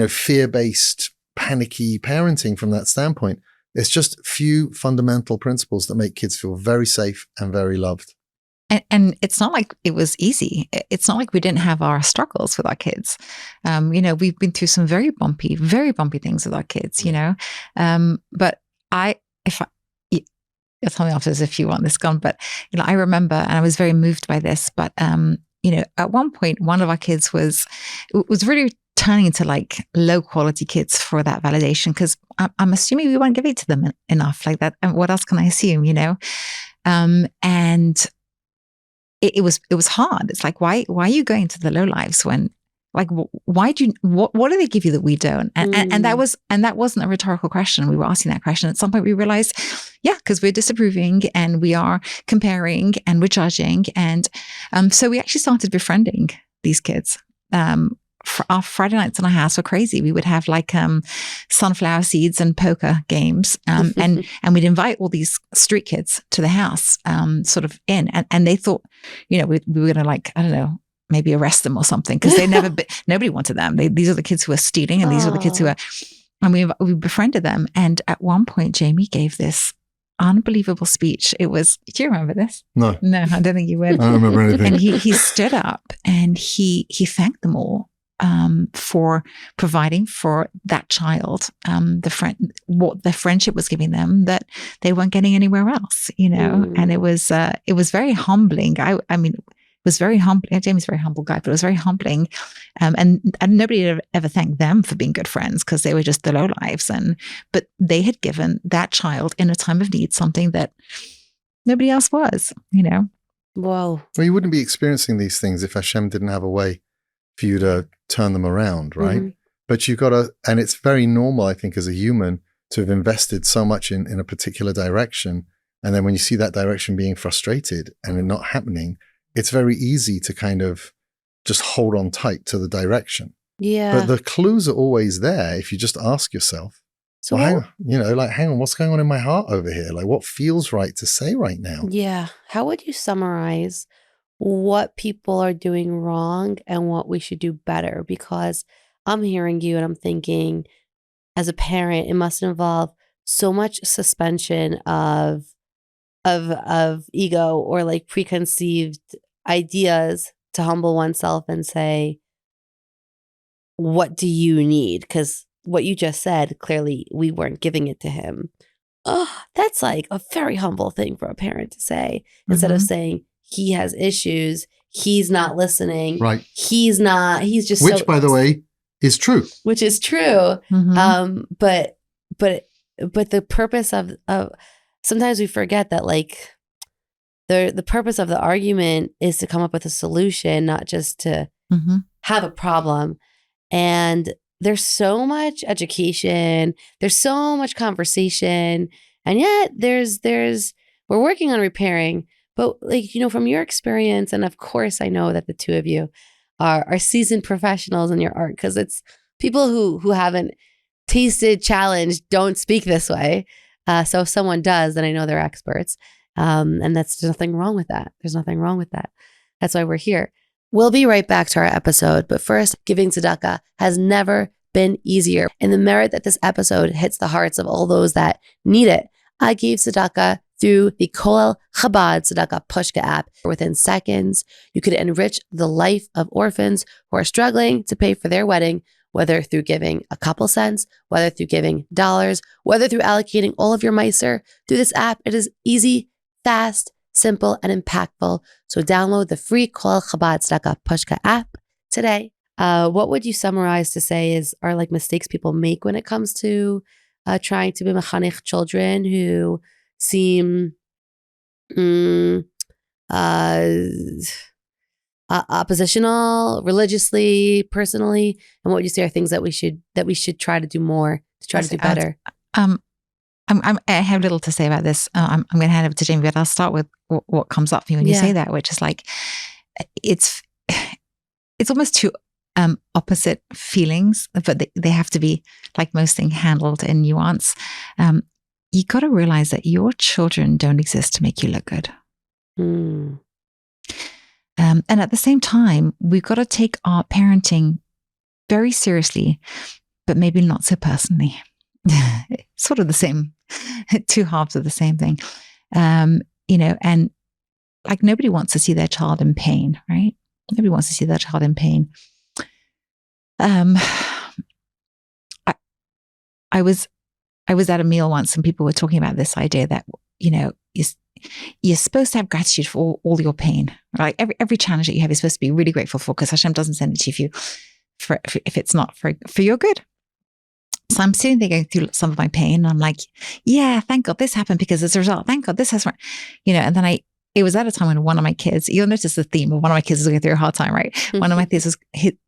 fear-based, panicky parenting from that standpoint. It's just few fundamental principles that make kids feel very safe and very loved.
And it's not like it was easy. It's not like we didn't have our struggles with our kids. We've been through some very bumpy things with our kids, you know. But you'll tell me after this if you want this gone, but, you know, I remember, and I was very moved by this, but, at one point, one of our kids was really turning into like low quality kids for that validation, because I'm assuming we weren't giving it to them enough like that. And what else can I assume, you know? And it was hard. It's like, why are you going to the low lives when, like, why do you, what do they give you that we don't? And that wasn't a rhetorical question. We were asking that question. At some point we realized, because we're disapproving and we are comparing and we're judging. And so we actually started befriending these kids. Our Friday nights in our house were crazy. We would have like sunflower seeds and poker games, and we'd invite all these street kids to the house, sort of in, and they thought, you know, we were gonna, like, I don't know, maybe arrest them or something, because they nobody wanted them. These are the kids who are stealing, and these are the kids who are, and we befriended them. And at one point, Jamie gave this unbelievable speech. It was, do you remember this?
No,
I don't think you would.
I don't remember anything.
And he stood up and he thanked them all for providing for that child, what the friendship was giving them that they weren't getting anywhere else, you know. And it was very humbling. I mean, it was very humbling. Jamie's a very humble guy, but it was very humbling. And nobody ever thanked them for being good friends, because they were just the low lives. But they had given that child in a time of need something that nobody else was, you know.
Whoa.
Well, you wouldn't be experiencing these things if Hashem didn't have a way for you to turn them around, right? But you got to, and it's very normal, I think, as a human to have invested so much in a particular direction. And then when you see that direction being frustrated and it not happening, it's very easy to kind of just hold on tight to the direction.
Yeah.
But the clues are always there if you just ask yourself,
so
hang on, what's going on in my heart over here? Like, what feels right to say right now?
Yeah. How would you summarize what people are doing wrong and what we should do better? Because I'm hearing you and I'm thinking, as a parent, it must involve so much suspension of ego or like preconceived ideas to humble oneself and say, what do you need? Because what you just said, clearly we weren't giving it to him. Oh, that's like a very humble thing for a parent to say, instead of saying, he has issues, he's not listening,
right?
He's just,
which, by the way, is true.
Which is true. But the purpose of sometimes we forget that, like, the purpose of the argument is to come up with a solution, not just to have a problem. And there's so much education, there's so much conversation, and yet we're working on repairing. But, like, you know, from your experience, and of course I know that the two of you are seasoned professionals in your art, because it's people who haven't tasted challenge don't speak this way. So if someone does, then I know they're experts. And there's nothing wrong with that. There's nothing wrong with that. That's why we're here. We'll be right back to our episode. But first, giving tzedakah has never been easier. And the merit that this episode hits the hearts of all those that need it. I gave tzedakah through the Chabad Tzedakah Pushka app. Within seconds, you could enrich the life of orphans who are struggling to pay for their wedding, whether through giving a couple cents, whether through giving dollars, whether through allocating all of your meiser through this app. It is easy, fast, simple, and impactful. So download the free Kol Chabad Tzedakah Pushka app today. What would you summarize to say are like mistakes people make when it comes to trying to be mechanech children who seem oppositional, religiously, personally, and what would you say are things that we should try to do more to try to do better?
I have little to say about this. I'm going to hand over to Jamie, but I'll start with what comes up for me when you say that, which is like it's almost two opposite feelings, but they have to be, like most things, handled in nuance. You got to realize that your children don't exist to make you look good. And at the same time, we've got to take our parenting very seriously, but maybe not so personally. Sort of the same, two halves of the same thing. And like nobody wants to see their child in pain, right? Nobody wants to see their child in pain. I was at a meal once and people were talking about this idea that, you're supposed to have gratitude for all your pain, right? Every challenge that you have, you're supposed to be really grateful for, because Hashem doesn't send it to you if it's not for your good. So I'm sitting there going through some of my pain and I'm like, yeah, thank God this happened, because as a result, thank God this has, and then it was at a time when one of my kids, you'll notice the theme of one of my kids is going through a hard time, right? One of my kids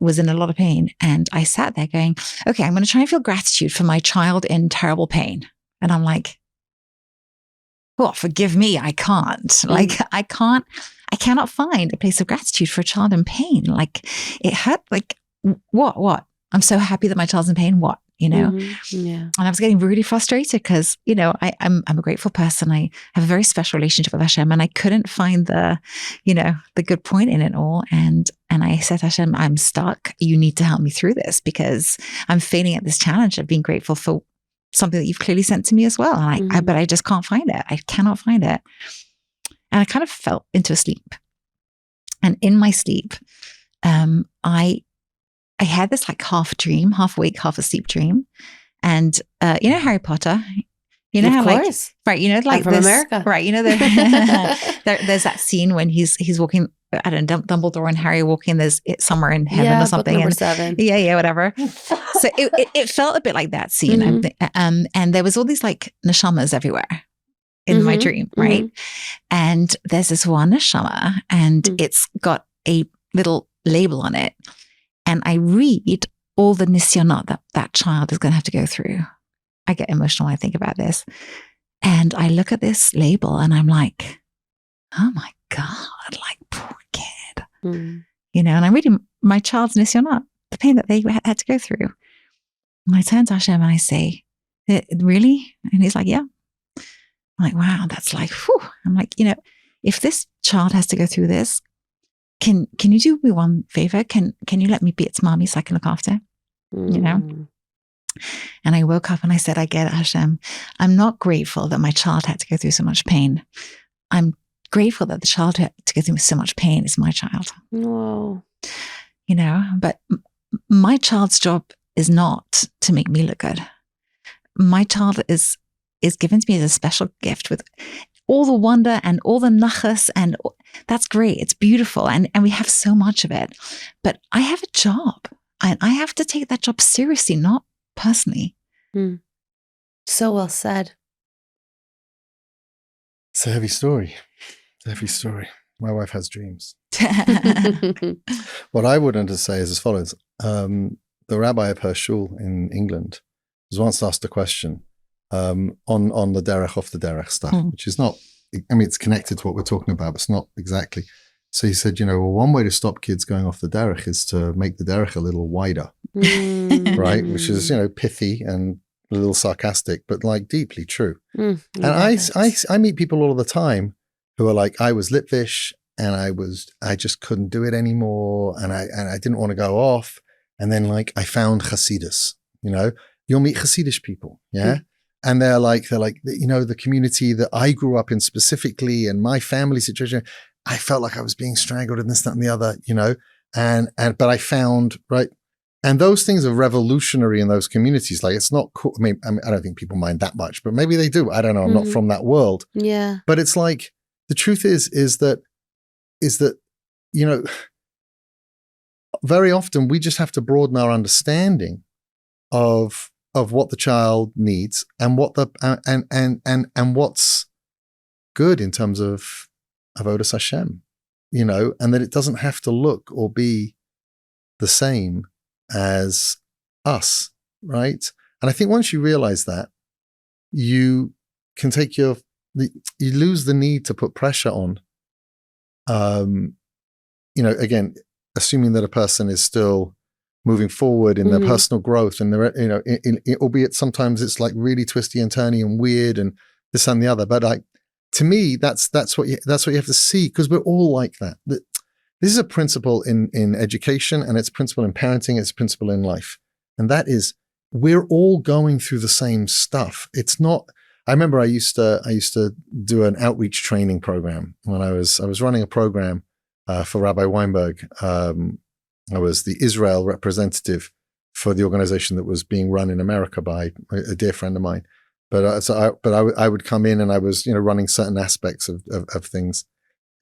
was in a lot of pain. And I sat there going, okay, I'm going to try and feel gratitude for my child in terrible pain. And I'm like, well, forgive me, I can't. Like, I cannot find a place of gratitude for a child in pain. Like, it hurt. Like, what? I'm so happy that my child's in pain. What? Yeah. And I was getting really frustrated because, I'm a grateful person. I have a very special relationship with Hashem, and I couldn't find the good point in it all. And I said, Hashem, I'm stuck. You need to help me through this, because I'm failing at this challenge of being grateful for something that you've clearly sent to me as well. And but I just can't find it. I cannot find it. And I kind of fell into a sleep. And in my sleep, I had this like half dream, half awake, half asleep dream. And Harry Potter,
of
how
course.
Like, right, like
I'm from
this,
America.
Right, there's that scene when he's walking, I don't know, Dumbledore and Harry walking, there's somewhere in heaven or something.
Book number 7.
Yeah, whatever. So it felt a bit like that scene. And there was all these like neshamas everywhere in my dream, right? And there's this one neshama, and it's got a little label on it. And I read all the nisyonot that child is going to have to go through. I get emotional when I think about this. And I look at this label and I'm like, oh my God, like poor kid. And I'm reading my child's nisyonot, the pain that they had to go through. And I turn to Hashem and I say, really? And he's like, yeah. I'm like, wow, that's like, whew. I'm like, if this child has to go through this, can you do me one favor? Can you let me be its mommy so I can look after? And I woke up and I said, I get it, Hashem. I'm not grateful that my child had to go through so much pain. I'm grateful that the child who had to go through so much pain is my child.
Whoa.
But my child's job is not to make me look good. My child is given to me as a special gift with all the wonder and all the nachas, and that's great. It's beautiful. And we have so much of it. But I have a job, and I have to take that job seriously, not personally.
So well said.
It's a heavy story. It's a heavy story. My wife has dreams. What I would want to say is as follows. The rabbi of her shul in England was once asked a question on the derech, off the derech stuff, which is not, it's connected to what we're talking about, but it's not exactly. So he said, one way to stop kids going off the derech is to make the derech a little wider, right? Which is, pithy and a little sarcastic, but like deeply true. And I meet people all the time who are like, I was Litvish and I just couldn't do it anymore. And I didn't want to go off. And then like, I found Hasidus, you'll meet Hasidish people. Yeah. And they're like, the community that I grew up in specifically and my family situation, I felt like I was being strangled and this, that, and the other, but I found, right, And those things are revolutionary in those communities. Like, it's not cool. I don't think people mind that much, but maybe they do. I don't know. I'm not from that world.
Yeah.
But it's like, the truth is that, very often we just have to broaden our understanding of what the child needs and what and what's good in terms of avodas Hashem, and that it doesn't have to look or be the same as us, right? And I think once you realize that, you can take you lose the need to put pressure on, again, assuming that a person is still moving forward in their personal growth and their, albeit sometimes it's like really twisty and turny and weird and this and the other. But like, to me, that's what you have to see, because we're all like that. This is a principle in education, and it's a principle in parenting, it's a principle in life. And that is, we're all going through the same stuff. It's not, I remember I used to do an outreach training program when I was running a program for Rabbi Weinberg. I was the Israel representative for the organization that was being run in America by a dear friend of mine. But I would come in, and I was running certain aspects of things,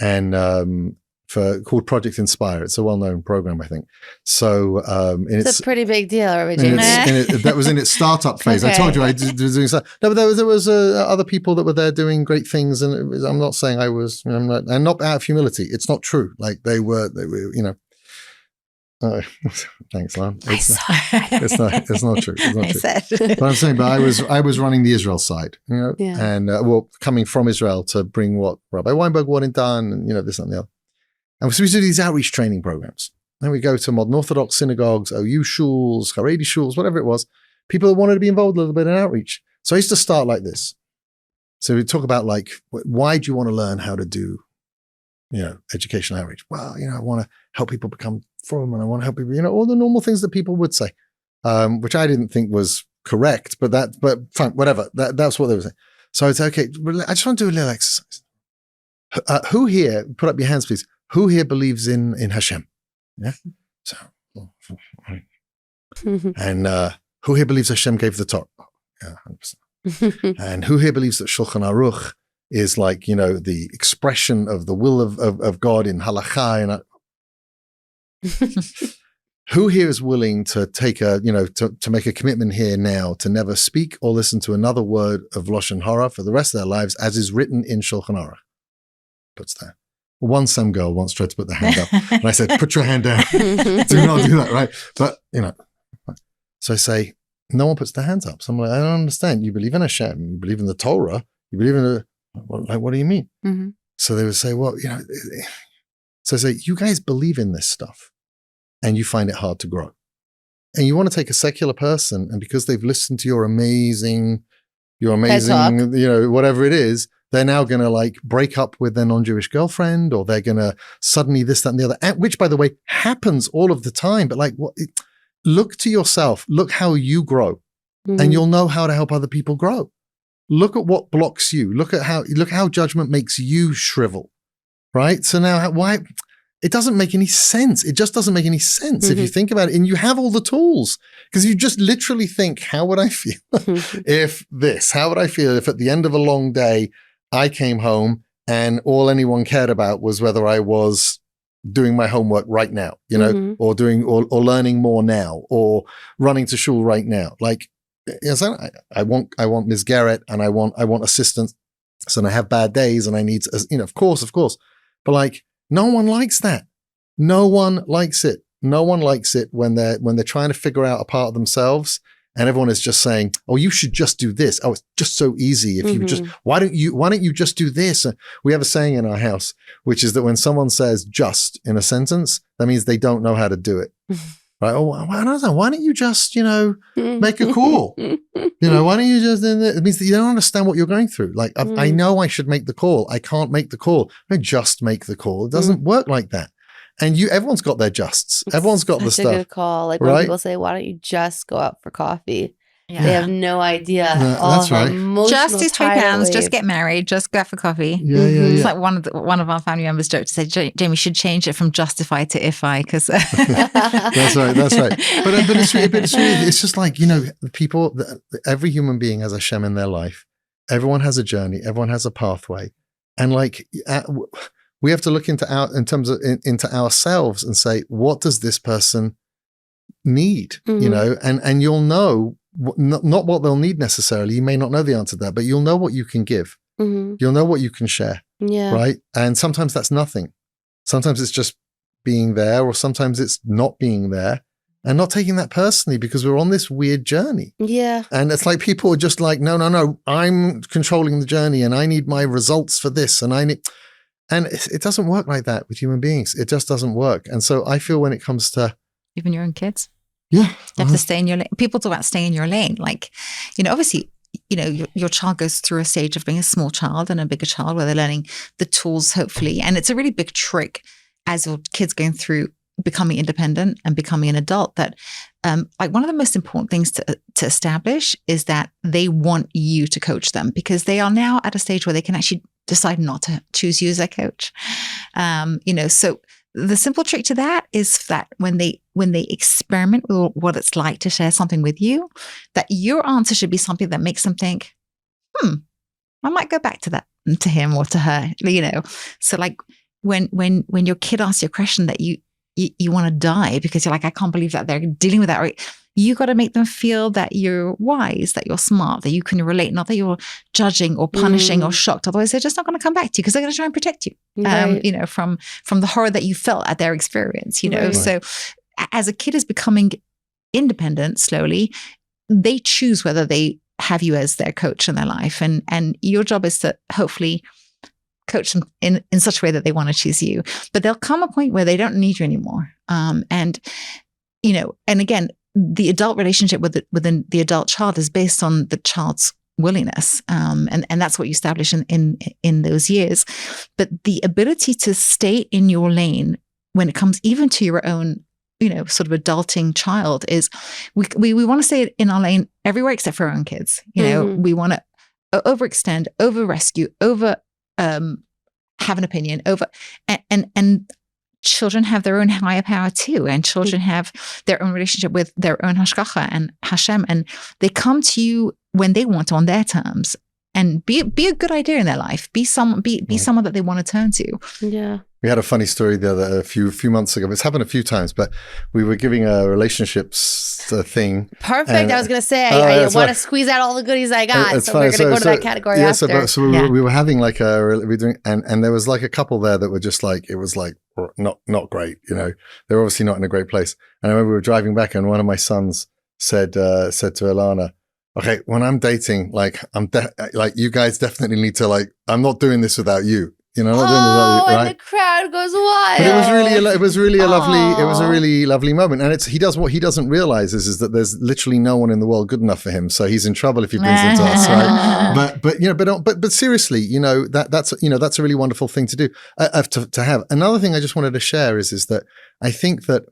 and called Project Inspire. It's a well-known program, I think. So
it's a pretty big deal, Rabbi Jamie.
That was in its startup phase. Okay. I told you I was doing stuff. No, but there was other people that were there doing great things, and I'm not saying I was. I'm not, and not out of humility. It's not true. Like they were. Oh, thanks, Lan. It's not true. It's not true. But I'm saying, I was running the Israel side, and coming from Israel to bring what Rabbi Weinberg wanted done, and this and the other. And so we do these outreach training programs. Then we go to modern Orthodox synagogues, OU shuls, Haredi shuls, whatever it was, people that wanted to be involved a little bit in outreach. So I used to start like this. So we talk about like, why do you want to learn how to do, educational outreach? Well, I want to help people become from, and I want to help people, all the normal things that people would say, which I didn't think was correct, but fine, whatever. That's what they were saying. So it's okay. I just want to do a little exercise. Who here, put up your hands, please. Who here believes in Hashem? Yeah. So, and who here believes Hashem gave the Torah? Yeah, 100%. And who here believes that Shulchan Aruch is like, the expression of the will of God in halakha? And who here is willing to take to make a commitment here now to never speak or listen to another word of Lashon Hara for the rest of their lives, as is written in Shulchan Aruch? Puts there. One some girl once tried to put the hand up, and I said, "Put your hand down. Do not do that, right?" But so I say, no one puts their hands up. So I'm like, I don't understand. You believe in Hashem, you believe in the Torah, you believe in what do you mean? Mm-hmm. So they would say, well, So I say, you guys believe in this stuff, and you find it hard to grow, and you want to take a secular person, and because they've listened to your amazing, whatever it is, they're now going to like break up with their non-Jewish girlfriend, or they're going to suddenly this, that, and the other, which, by the way, happens all of the time. But like, look to yourself, look how you grow, and you'll know how to help other people grow. Look at what blocks you. Look how judgment makes you shrivel, right? So now, why? It doesn't make any sense. It just doesn't make any sense if you think about it. And you have all the tools, because you just literally think, how would I feel if this? How would I feel if at the end of a long day, I came home and all anyone cared about was whether I was doing my homework right now, or doing or learning more now, or running to shul right now. Like, I want Ms. Garrett, and I want assistance. So I have bad days, and I need to, of course. But like, no one likes that. No one likes it. No one likes it when they're trying to figure out a part of themselves, and everyone is just saying, "Oh, you should just do this. Oh, it's just so easy. If you just, why don't you just do this?" We have a saying in our house, which is that when someone says "just" in a sentence, that means they don't know how to do it. Right? Oh, I don't know. Why don't you just, make a call? Why don't you just? It means that you don't understand what you're going through. Like, I know I should make the call. I can't make the call. I don't just make the call. It doesn't work like that. And everyone's got their justs. Everyone's got the stuff.
Such a good call. Like when people say, "Why don't you just go out for coffee?"
Yeah.
They have no idea.
That's right.
Just do three pounds, just get married, just go for coffee.
Yeah.
It's like one of our family members joked to say, Jamie should change it from Justifi to If-I, because
That's right. But it's just like, people, every human being has a Hashem in their life. Everyone has a journey. Everyone has a pathway. And like, we have to look into ourselves and say, what does this person need? And you'll know, not what they'll need necessarily. You may not know the answer to that, but you'll know what you can give. You'll know what you can share.
Yeah.
Right. And sometimes that's nothing. Sometimes it's just being there, or sometimes it's not being there, and not taking that personally, because we're on this weird journey.
Yeah. And
it's like people are just like, no, I'm controlling the journey and I need my results for this. And it doesn't work like that with human beings. It just doesn't work. And so I feel when it comes to
even your own kids.
Yeah.
You have to stay in your lane. People talk about staying in your lane. Like, obviously, your child goes through a stage of being a small child and a bigger child where they're learning the tools, hopefully. And it's a really big trick as your kids going through becoming independent and becoming an adult, that like one of the most important things to establish is that they want you to coach them, because they are now at a stage where they can actually decide not to choose you as their coach. So the simple trick to that is that when they experiment with what it's like to share something with you, that your answer should be something that makes them think, I might go back to that, to him or to her, So like when your kid asks you a question that you want to die because you're like, I can't believe that they're dealing with that, right? You got to make them feel that you're wise, that you're smart, that you can relate, not that you're judging or punishing or shocked. Otherwise, they're just not going to come back to you because they're going to try and protect you,
right.
From the horror that you felt at their experience,
Right.
So as a kid is becoming independent slowly, they choose whether they have you as their coach in their life. And your job is to hopefully coach them in such a way that they want to choose you. But there'll come a point where they don't need you anymore. And again, the adult relationship within the adult child is based on the child's willingness. And that's what you establish in those years. But the ability to stay in your lane when it comes even to your own, sort of adulting child is we want to stay in our lane everywhere except for our own kids. We want to overextend, over rescue, over have an opinion, over and children have their own higher power too, and children have their own relationship with their own hashgacha and Hashem, and they come to you when they want to on their terms, and be a good idea in their life. Be someone that they want to turn to.
Yeah.
We had a funny story a few months ago. It's happened a few times, but we were giving a relationships thing.
Perfect. I was going to say, I want to squeeze out all the goodies I got. So we're going to go to that category after.
We were having like and there was like a couple there that were just like, it was like not great. They were obviously not in a great place. And I remember we were driving back, and one of my sons said to Ilana, okay, when I'm dating, like you guys definitely need to, like, I'm not doing this without you. Not doing this without you, right? And
the crowd goes wild.
But it was really a really lovely moment. And what he doesn't realize is that there's literally no one in the world good enough for him. So he's in trouble if he brings them to us, right? But seriously, that's a really wonderful thing to do, to have. Another thing I just wanted to share is that I think that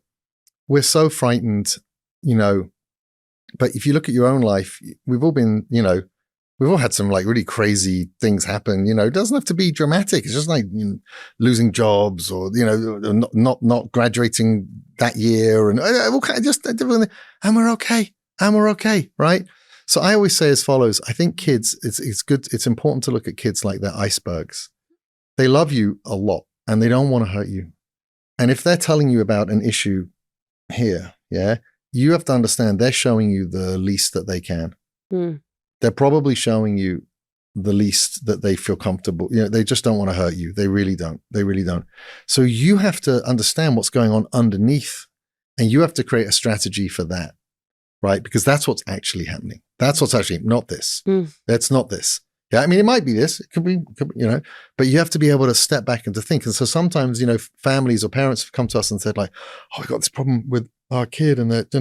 we're so frightened, but if you look at your own life, we've all been, we've all had some like really crazy things happen. It doesn't have to be dramatic. It's just like losing jobs, or not graduating that year, and all kind of just different. And we're okay, right? So I always say as follows: I think kids, it's good. It's important to look at kids like they're icebergs. They love you a lot, and they don't want to hurt you. And if they're telling you about an issue here, you have to understand they're showing you the least that they can. They're probably showing you the least that they feel comfortable. They just don't want to hurt you. They really don't. So you have to understand what's going on underneath, and you have to create a strategy for that, right? Because that's what's actually happening. That's what's actually not this. That's not this. Yeah, I mean, it might be this. It could be, but you have to be able to step back and to think. And so sometimes, families or parents have come to us and said like, oh, we got this problem with our kid, and that,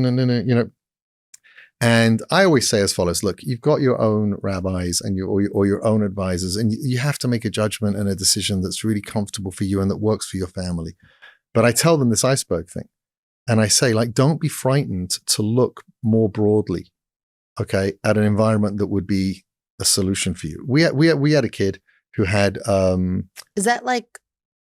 And I always say as follows: look, you've got your own rabbis and your own advisors, and you have to make a judgment and a decision that's really comfortable for you and that works for your family. But I tell them this iceberg thing, and I say, like, don't be frightened to look more broadly. okay, at an environment that would be a solution for you. We had a kid who had
Is that like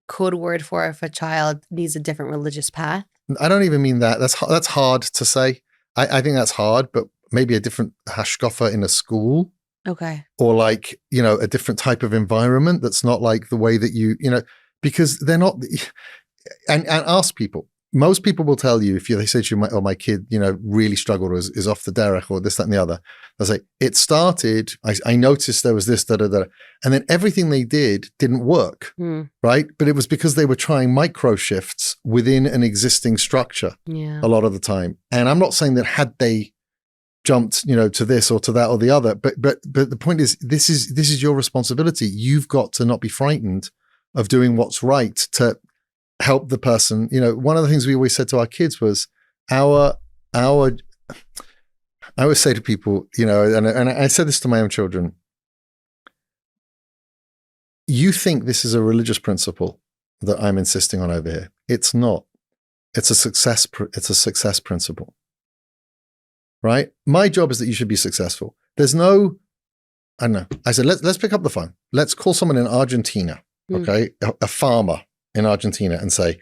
code word for if a child needs a different religious path?
I don't even mean that. That's hard to say. I think that's hard, but maybe a different hashkafa in a school.
Okay.
Or like, a different type of environment that's not like the way that because they're not, and ask people. Most people will tell you if they say to you, my kid, really struggled or is off the derech or this, that, and the other. They'll say, it started, I noticed there was this, da-da-da. And then everything they didn't work, right? But it was because they were trying micro shifts within an existing structure a lot of the time. And I'm not saying that had they jumped, to this or to that or the other. But the point is, this is your responsibility. You've got to not be frightened of doing what's right to help the person. One of the things we always said to our kids was I always say to people, and I said this to my own children, you think this is a religious principle that I'm insisting on over here. It's not. It's a success principle. Right? My job is that you should be successful. There's no, I don't know. I said, let's pick up the phone. Let's call someone in Argentina, okay? A farmer in Argentina and say,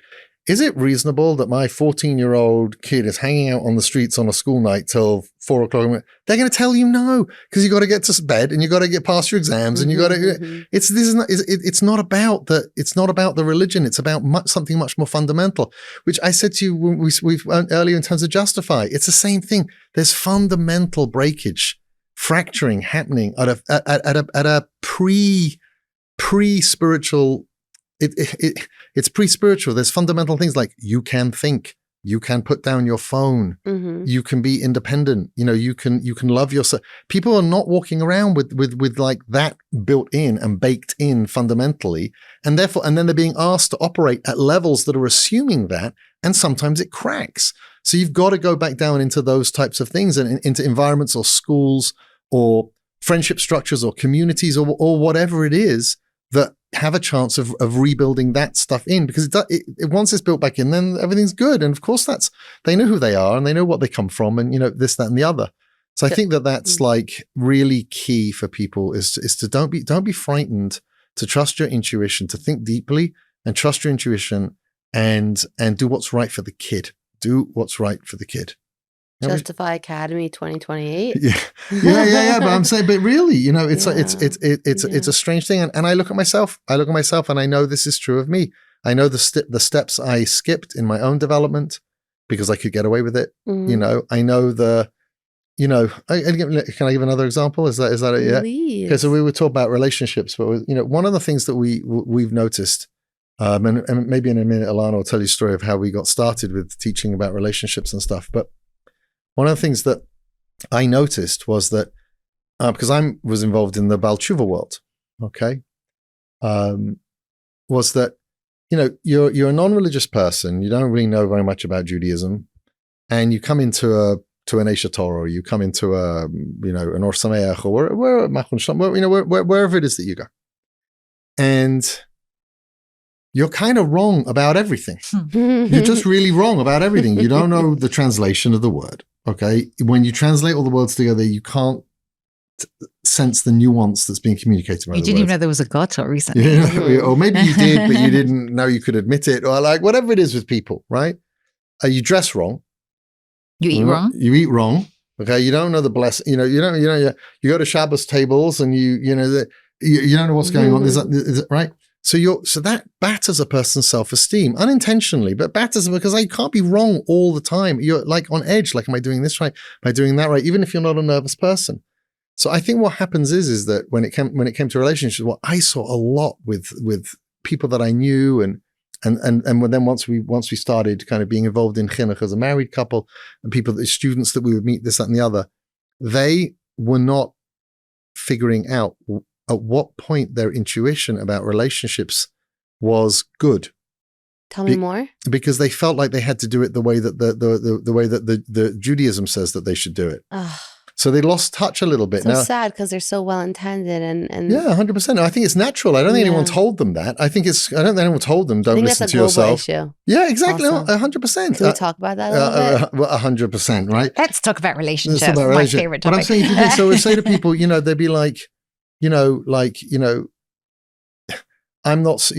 is it reasonable that my 14-year-old kid is hanging out on the streets on a school night till 4 o'clock? They're going to tell you no, because you got to get to bed and you got to get past your exams and you got to. It's not about the religion. It's about something much more fundamental. Which I said to you when we earlier in terms of Justifi. It's the same thing. There's fundamental breakage, fracturing happening at a pre-spiritual. It's pre-spiritual. There's fundamental things like you can think, you can put down your phone, you can be independent, you can love yourself. People are not walking around with like that built in and baked in fundamentally, and then they're being asked to operate at levels that are assuming that, and sometimes it cracks. So you've got to go back down into those types of things and into environments or schools or friendship structures or communities or whatever it is that have a chance of rebuilding that stuff in, because once it's built back in, then everything's good. And of course they know who they are and they know what they come from and, this, that, and the other. So I think that's like really key for people is to don't be frightened, to trust your intuition, to think deeply and trust your intuition and do what's right for the kid. Do what's right for the kid.
Justifi Academy 2028.
Yeah. But I'm saying, but really, it's a strange thing. And I look at myself and I know this is true of me. I know the steps I skipped in my own development because I could get away with it. I know can I give another example? Is that it? Yeah.
Please.
Okay. So we were talking about relationships, but one of the things that we've noticed, and maybe in a minute, Ilana will tell you a story of how we got started with teaching about relationships and stuff. But one of the things that I noticed was that because I was involved in the Baal Tshuva world, okay, was that you're a non-religious person, you don't really know very much about Judaism, and you come into an Eish Torah, or you come into an Or Sameach, or wherever it is that you go, and you're kind of wrong about everything. You're just really wrong about everything. You don't know the translation of the word. Okay, when you translate all the words together, you can't sense the nuance that's being communicated.
You didn't even know there was a gotcha recently.
Yeah, or maybe you did, but you didn't know you could admit it, or like whatever it is with people, right? You dress wrong.
You eat wrong.
You eat wrong. Okay, you don't know the blessing. You go to Shabbos tables and you don't know what's going on. Is that right? So that batters a person's self-esteem unintentionally, but batters them because you can't be wrong all the time. You're like on edge. Like, am I doing this right? Am I doing that right? Even if you're not a nervous person. So I think what happens is that when it came to relationships, what I saw a lot with people that I knew and then once we started kind of being involved in chinuch as a married couple and students that we would meet, this, that, and the other, they were not figuring out at what point their intuition about relationships was good.
Tell me more.
Because they felt like they had to do it the way that the way that the Judaism says that they should do it. So they lost touch a little bit.
So
now,
sad because they're so well intended and
yeah, 100%. I think it's natural. I don't think anyone told them that. I don't think anyone told them, don't listen to yourself.
Issue.
Yeah, exactly.
Also.
100%.
Can we talk about that a little bit?
100%, right?
Let's talk about relationships.
Let's talk about
My favorite topic.
But I'm saying, if you think, so I say to people, they'd be like, I'm not,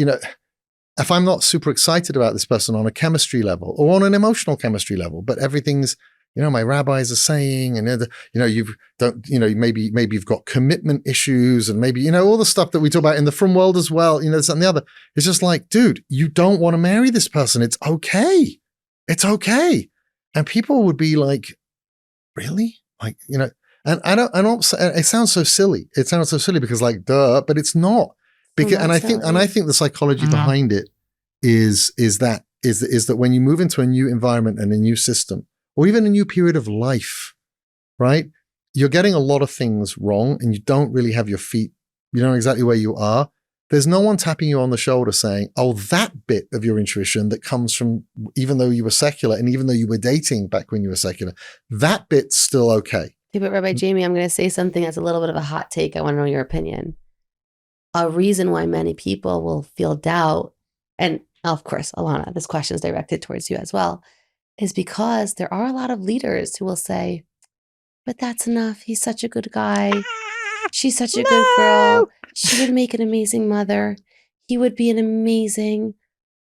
if I'm not super excited about this person on a chemistry level or on an emotional chemistry level, but everything's, my rabbis are saying, and maybe you've got commitment issues, and maybe all the stuff that we talk about in the frum world as well. This and the other. It's just like, dude, you don't want to marry this person. It's okay. It's okay. And people would be like, really, like and I don't. It sounds so silly. It sounds so silly because like, duh, but it's not. Because and I think the psychology behind it is that when you move into a new environment and a new system, or even a new period of life, right? You're getting a lot of things wrong and you don't really have your feet, you don't know exactly where you are. There's no one tapping you on the shoulder saying, oh, that bit of your intuition that comes from even though you were secular and even though you were dating back when you were secular, that bit's still okay.
Yeah, but Rabbi Jamie, I'm going to say something that's a little bit of a hot take. I want to know your opinion. A reason why many people will feel doubt, and of course, Ilana, this question is directed towards you as well, is because there are a lot of leaders who will say, but that's enough. He's such a good guy. She's such a good girl. She would make an amazing mother. He would be an amazing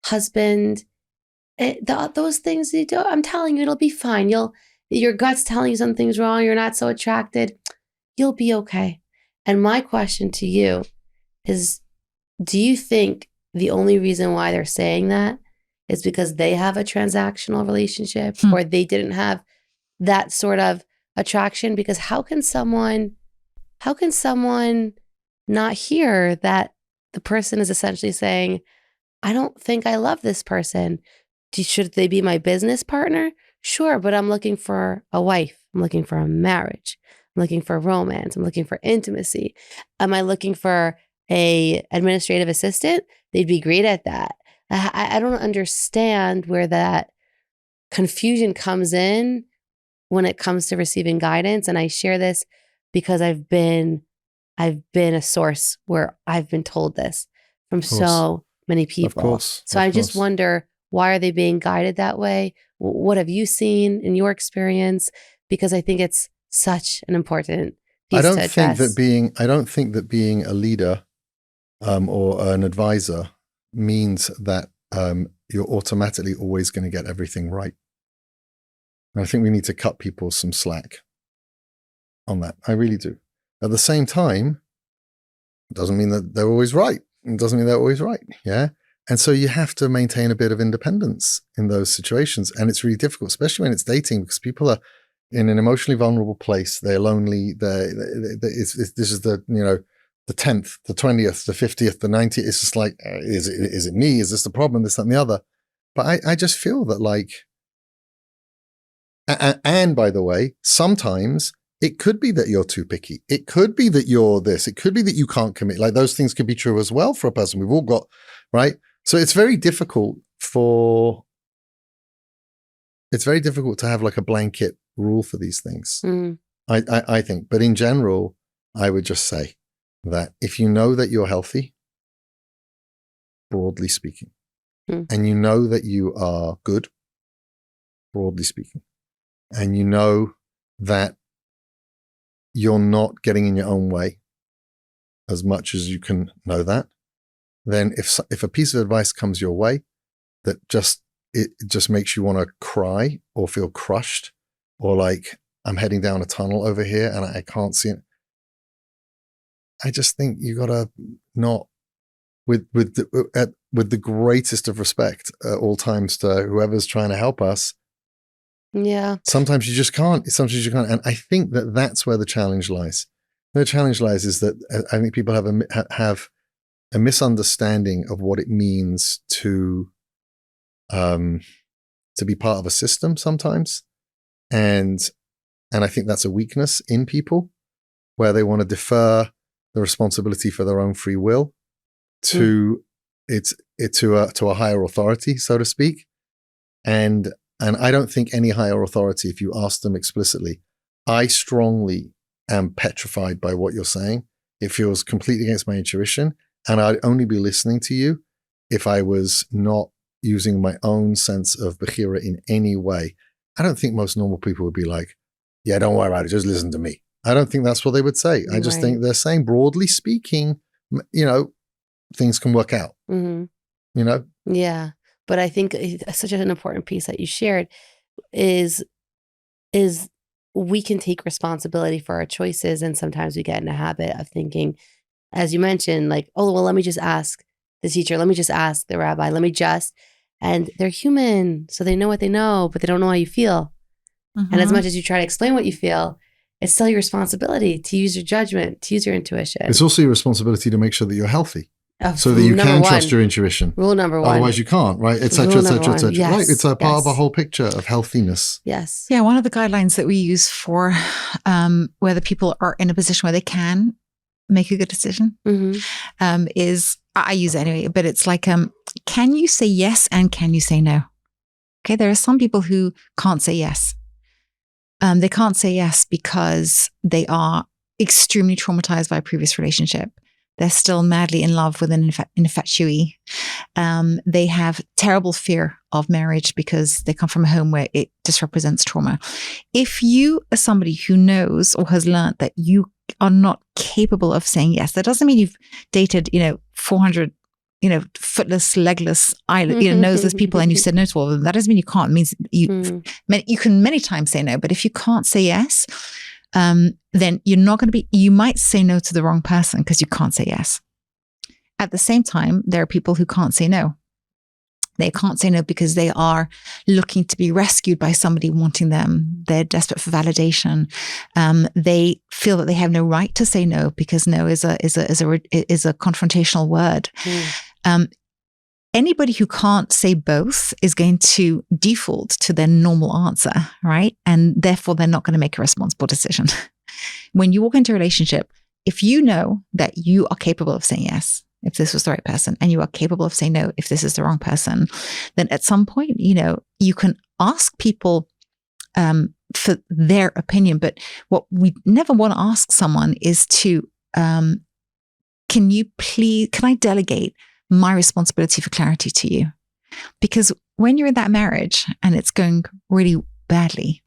husband. Those things you do, I'm telling you, it'll be fine. Your gut's telling you something's wrong. You're not so attracted. You'll be okay. And my question to you is, do you think the only reason why they're saying that is because they have a transactional relationship or they didn't have that sort of attraction? Because how can someone not hear that the person is essentially saying, I don't think I love this person. Should they be my business partner? Sure, but I'm looking for a wife. I'm looking for a marriage. I'm looking for romance. I'm looking for intimacy. Am I looking for a administrative assistant? They'd be great at that. I don't understand where that confusion comes in when it comes to receiving guidance. And I share this because I've been a source where I've been told this from so many people.
Of course.
So I just wonder, why are they being guided that way? What have you seen in your experience? Because I think it's such an important piece to address.
I don't think that being a leader or an advisor means that you're automatically always going to get everything right. And I think we need to cut people some slack on that. I really do. At the same time, it doesn't mean that they're always right. It doesn't mean they're always right. Yeah. And so you have to maintain a bit of independence in those situations. And it's really difficult, especially when it's dating, because people are in an emotionally vulnerable place. They're lonely. This is the 10th, the 20th, the 50th, the 90th. It's just like, is it me? Is this the problem? This, that, and the other. But I just feel that like, and by the way, sometimes it could be that you're too picky. It could be that you're this. It could be that you can't commit. Like those things could be true as well for a person. We've all got, right? So it's very difficult to have like a blanket rule for these things. I think. But in general, I would just say that if you know that you're healthy, broadly speaking, and you know that you are good, broadly speaking, and you know that you're not getting in your own way as much as you can know that, then if a piece of advice comes your way that it just makes you want to cry or feel crushed or like I'm heading down a tunnel over here and I can't see it, I just think you gotta not with the greatest of respect at all times to whoever's trying to help us.
Yeah.
Sometimes you just can't. And I think that that's where the challenge lies. The challenge lies is that I think people have a misunderstanding of what it means to be part of a system sometimes. And I think that's a weakness in people where they want to defer the responsibility for their own free will to a higher authority, so to speak. And I don't think any higher authority, if you ask them explicitly, I strongly am petrified by what you're saying. It feels completely against my intuition. And I'd only be listening to you if I was not using my own sense of Bechira in any way. I don't think most normal people would be like, yeah, don't worry about it. Just listen to me. I don't think that's what they would say. I just think they're saying, broadly speaking, things can work out,
Yeah. But I think such an important piece that you shared is we can take responsibility for our choices. And sometimes we get in a habit of thinking, as you mentioned, like, oh, well, let me just ask the teacher. Let me just ask the rabbi. And they're human. So they know what they know, but they don't know how you feel. And as much as you try to explain what you feel, it's still your responsibility to use your judgment, to use your intuition.
It's also your responsibility to make sure that you're healthy. So that you can trust your intuition.
Rule number one.
Otherwise you can't, right? Et cetera, et cetera, et cetera.
Yes.
Right? It's a part of a whole picture of healthiness.
Yes.
Yeah, one of the guidelines that we use for whether people are in a position where they can make a good decision is, I use it anyway, but it's like, can you say yes and can you say no? Okay, there are some people who can't say yes. They can't say yes because they are extremely traumatized by a previous relationship. They're still madly in love with an infatuee. They have terrible fear of marriage because they come from a home where it just represents trauma. If you are somebody who knows or has learned that you are not capable of saying yes, that doesn't mean you've dated, 400, footless, legless, noseless people and you said no to all of them. That doesn't mean you can't. It means you can many times say no, but if you can't say yes, then you're not going to be, you might say no to the wrong person because you can't say yes. At the same time, there are people who can't say no. They can't say no because they are looking to be rescued by somebody wanting them. They're desperate for validation. They feel that they have no right to say no because no is a confrontational word. Anybody who can't say both is going to default to their normal answer, right? And therefore, they're not going to make a responsible decision. When you walk into a relationship, if you know that you are capable of saying yes, if this was the right person, and you are capable of saying no, if this is the wrong person, then at some point, you can ask people for their opinion. But what we never want to ask someone is to, can I delegate my responsibility for clarity to you? Because when you're in that marriage and it's going really badly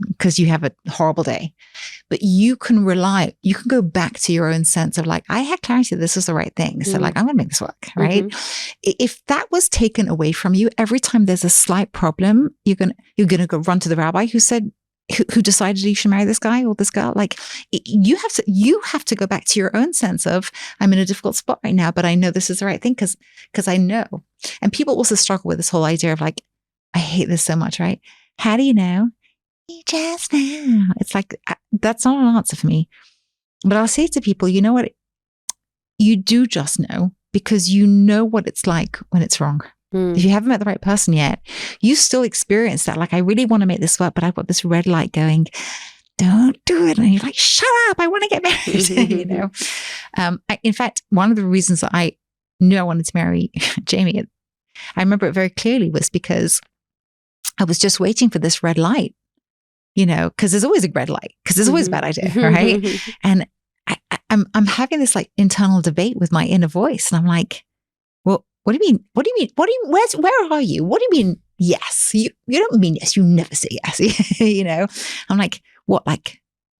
because you have a horrible day, but you can go back to your own sense of like, I have clarity, this is the right thing. So like, I'm going to make this work, right? If that was taken away from you, every time there's a slight problem, you're going to go run to the rabbi who decided you should marry this guy or this girl. Like you have to go back to your own sense of, I'm in a difficult spot right now, but I know this is the right thing because I know. And people also struggle with this whole idea of like, I hate this so much, right? How do you know? You just know. It's like, that's not an answer for me. But I'll say to people, you know what? You do just know because you know what it's like when it's wrong. If you haven't met the right person yet, you still experience that. Like, I really want to make this work, but I've got this red light going, don't do it. And you're like, shut up. I want to get married. In fact, one of the reasons that I knew I wanted to marry Jamie, I remember it very clearly, was because I was just waiting for this red light, because there's always a red light, because there's always a bad idea, right? And I'm having this like internal debate with my inner voice. And I'm like, well, what do you mean? What do you mean? Where are you? What do you mean? Yes. You don't mean yes. You never say yes. I'm like, what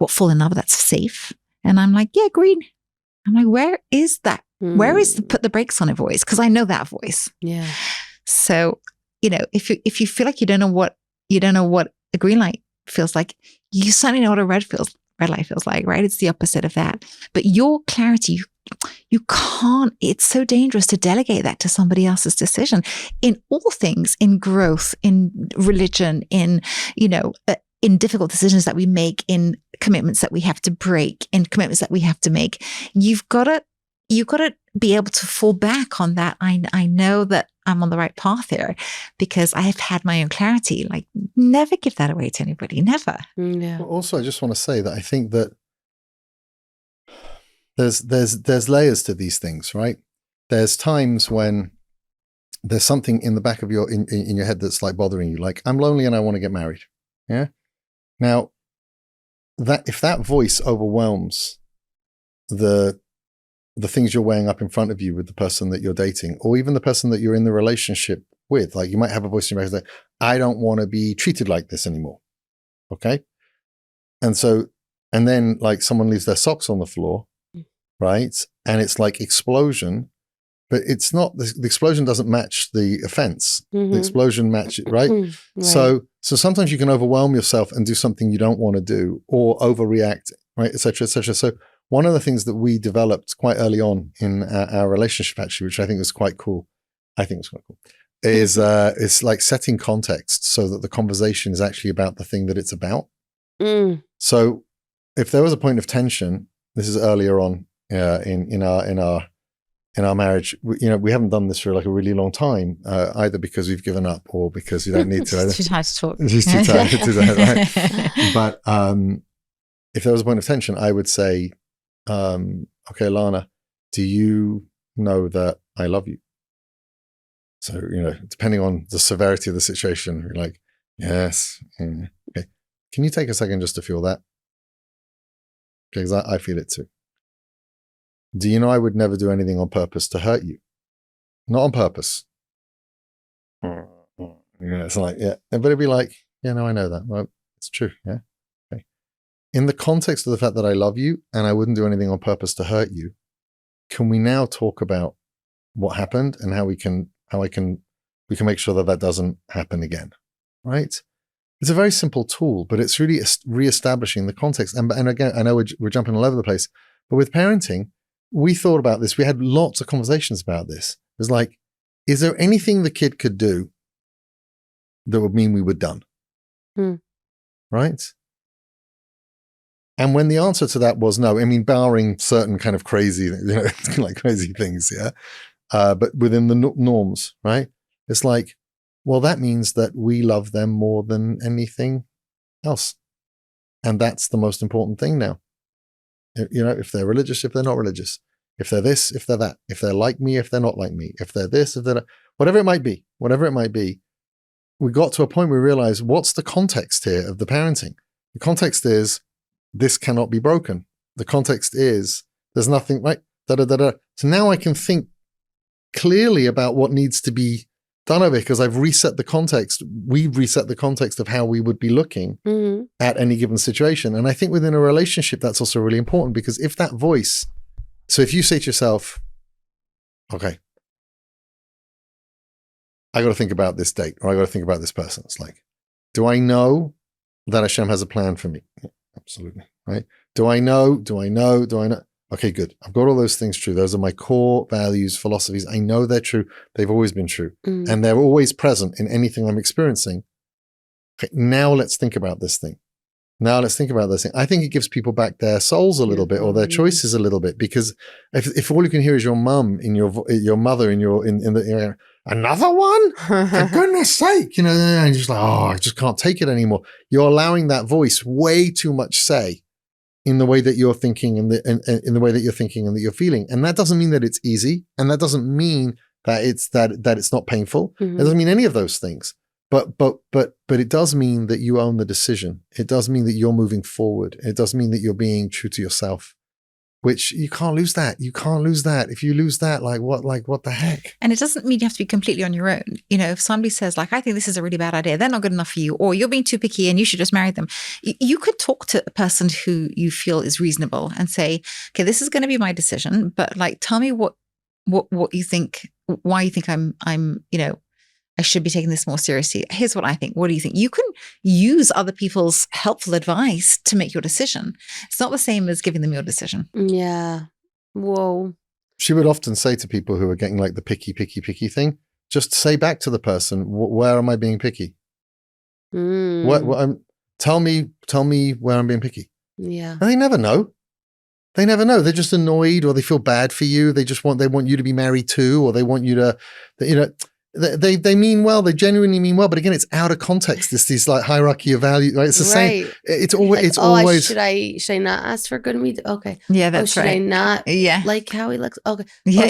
fall in love? That's safe. And I'm like, yeah, green. I'm like, where is that? Where is the put the brakes on it voice? Because I know that voice.
Yeah.
So, if you feel like you don't know what a green light feels like, you certainly know what a red light feels like, right? It's the opposite of that. But your clarity, you can't, it's so dangerous to delegate that to somebody else's decision in all things, in growth, in religion, in difficult decisions that we make, in commitments that we have to break, in commitments that we have to make. You've got to be able to fall back on that. I know that I'm on the right path here because I have had my own clarity. Like, never give that away to anybody. Never.
Yeah.
Well, also, I just want to say that I think that there's layers to these things, right? There's times when there's something in the back of your in your head that's like bothering you, like, I'm lonely and I want to get married. Yeah. Now, that if that voice overwhelms the things you're weighing up in front of you with the person that you're dating, or even the person that you're in the relationship with, like you might have a voice in your head like, I don't want to be treated like this anymore. Okay. And then like someone leaves their socks on the floor, right? And it's like explosion, but it's not, the explosion doesn't match the offense. The explosion matches, right?
Right.
So sometimes you can overwhelm yourself and do something you don't want to do, or overreact, right? Et cetera, et cetera. So one of the things that we developed quite early on in our relationship, actually, which I think was quite cool, is like setting context so that the conversation is actually about the thing that it's about. So if there was a point of tension, this is earlier on in our marriage, we haven't done this for like a really long time, either because we've given up or because you don't need to.
It's too tired to talk.
She's too tired to do that, right? But if there was a point of tension, I would say, okay, Ilana, do you know that I love you? So, depending on the severity of the situation, you're like, yes. Okay. Can you take a second just to feel that? Because I feel it too. Do you know I would never do anything on purpose to hurt you? Not on purpose. It's like, yeah. But it'd be like, yeah, no, I know that. Well, it's true. Yeah. Okay. In the context of the fact that I love you and I wouldn't do anything on purpose to hurt you, can we now talk about what happened and how we can make sure that doesn't happen again? Right? It's a very simple tool, but it's really reestablishing the context. And again, I know we're jumping all over the place, but with parenting, we thought about this. We had lots of conversations about this. It was like, is there anything the kid could do that would mean we were done? Right? And when the answer to that was no, I mean, barring certain kind of crazy, like crazy things, yeah. But within the norms, right? It's like, well, that means that we love them more than anything else. And that's the most important thing now. If they're religious, if they're not religious, if they're this, if they're that, if they're like me, if they're not like me, if they're this, if they're not, whatever it might be, we got to a point where we realized, what's the context here of the parenting? The context is, this cannot be broken. The context is, there's nothing, right? So now I can think clearly about what needs to be done over because I've reset the context. We've reset the context of how we would be looking at any given situation. And I think within a relationship, that's also really important because if that voice, so if you say to yourself, okay, I got to think about this date or I got to think about this person. It's like, do I know that Hashem has a plan for me? Yeah, absolutely. Right. Do I know? Okay, good. I've got all those things true. Those are my core values, philosophies. I know they're true. They've always been true. And they're always present in anything I'm experiencing. Okay, now let's think about this thing. I think it gives people back their souls a little bit or their choices a little bit because if all you can hear is your mum in your mother in the another one? For goodness sake, and you're just like, oh, I just can't take it anymore. You're allowing that voice way too much say in the way that you're thinking and in the way that you're thinking and that you're feeling. And that doesn't mean that it's easy. And that doesn't mean that it's not painful. It doesn't mean any of those things. But it does mean that you own the decision. It does mean that you're moving forward. It does mean that you're being true to yourself, which you can't lose that. If you lose that, what the heck?
And it doesn't mean you have to be completely on your own. If somebody says I think this is a really bad idea, they're not good enough for you, or you're being too picky and you should just marry them. You could talk to a person who you feel is reasonable and say, okay, this is going to be my decision, but tell me what you think, why you think I'm I should be taking this more seriously. Here's what I think. What do you think? You can use other people's helpful advice to make your decision. It's not the same as giving them your decision.
Yeah. Whoa. She
would often say to people who are getting the picky thing, just say back to the person, where am I being picky? Tell me where I'm being picky.
Yeah.
And they never know. They're just annoyed or they feel bad for you. They want you to be married too, or they want you to, they mean well, they genuinely mean well, but again, it's out of context. It's this like hierarchy of value, right? It's the same. It's always,
Like,
it's always.
should I not ask for good meat? Okay.
Yeah, that's
should I not
Yeah.
like how he looks? Okay.
Yeah,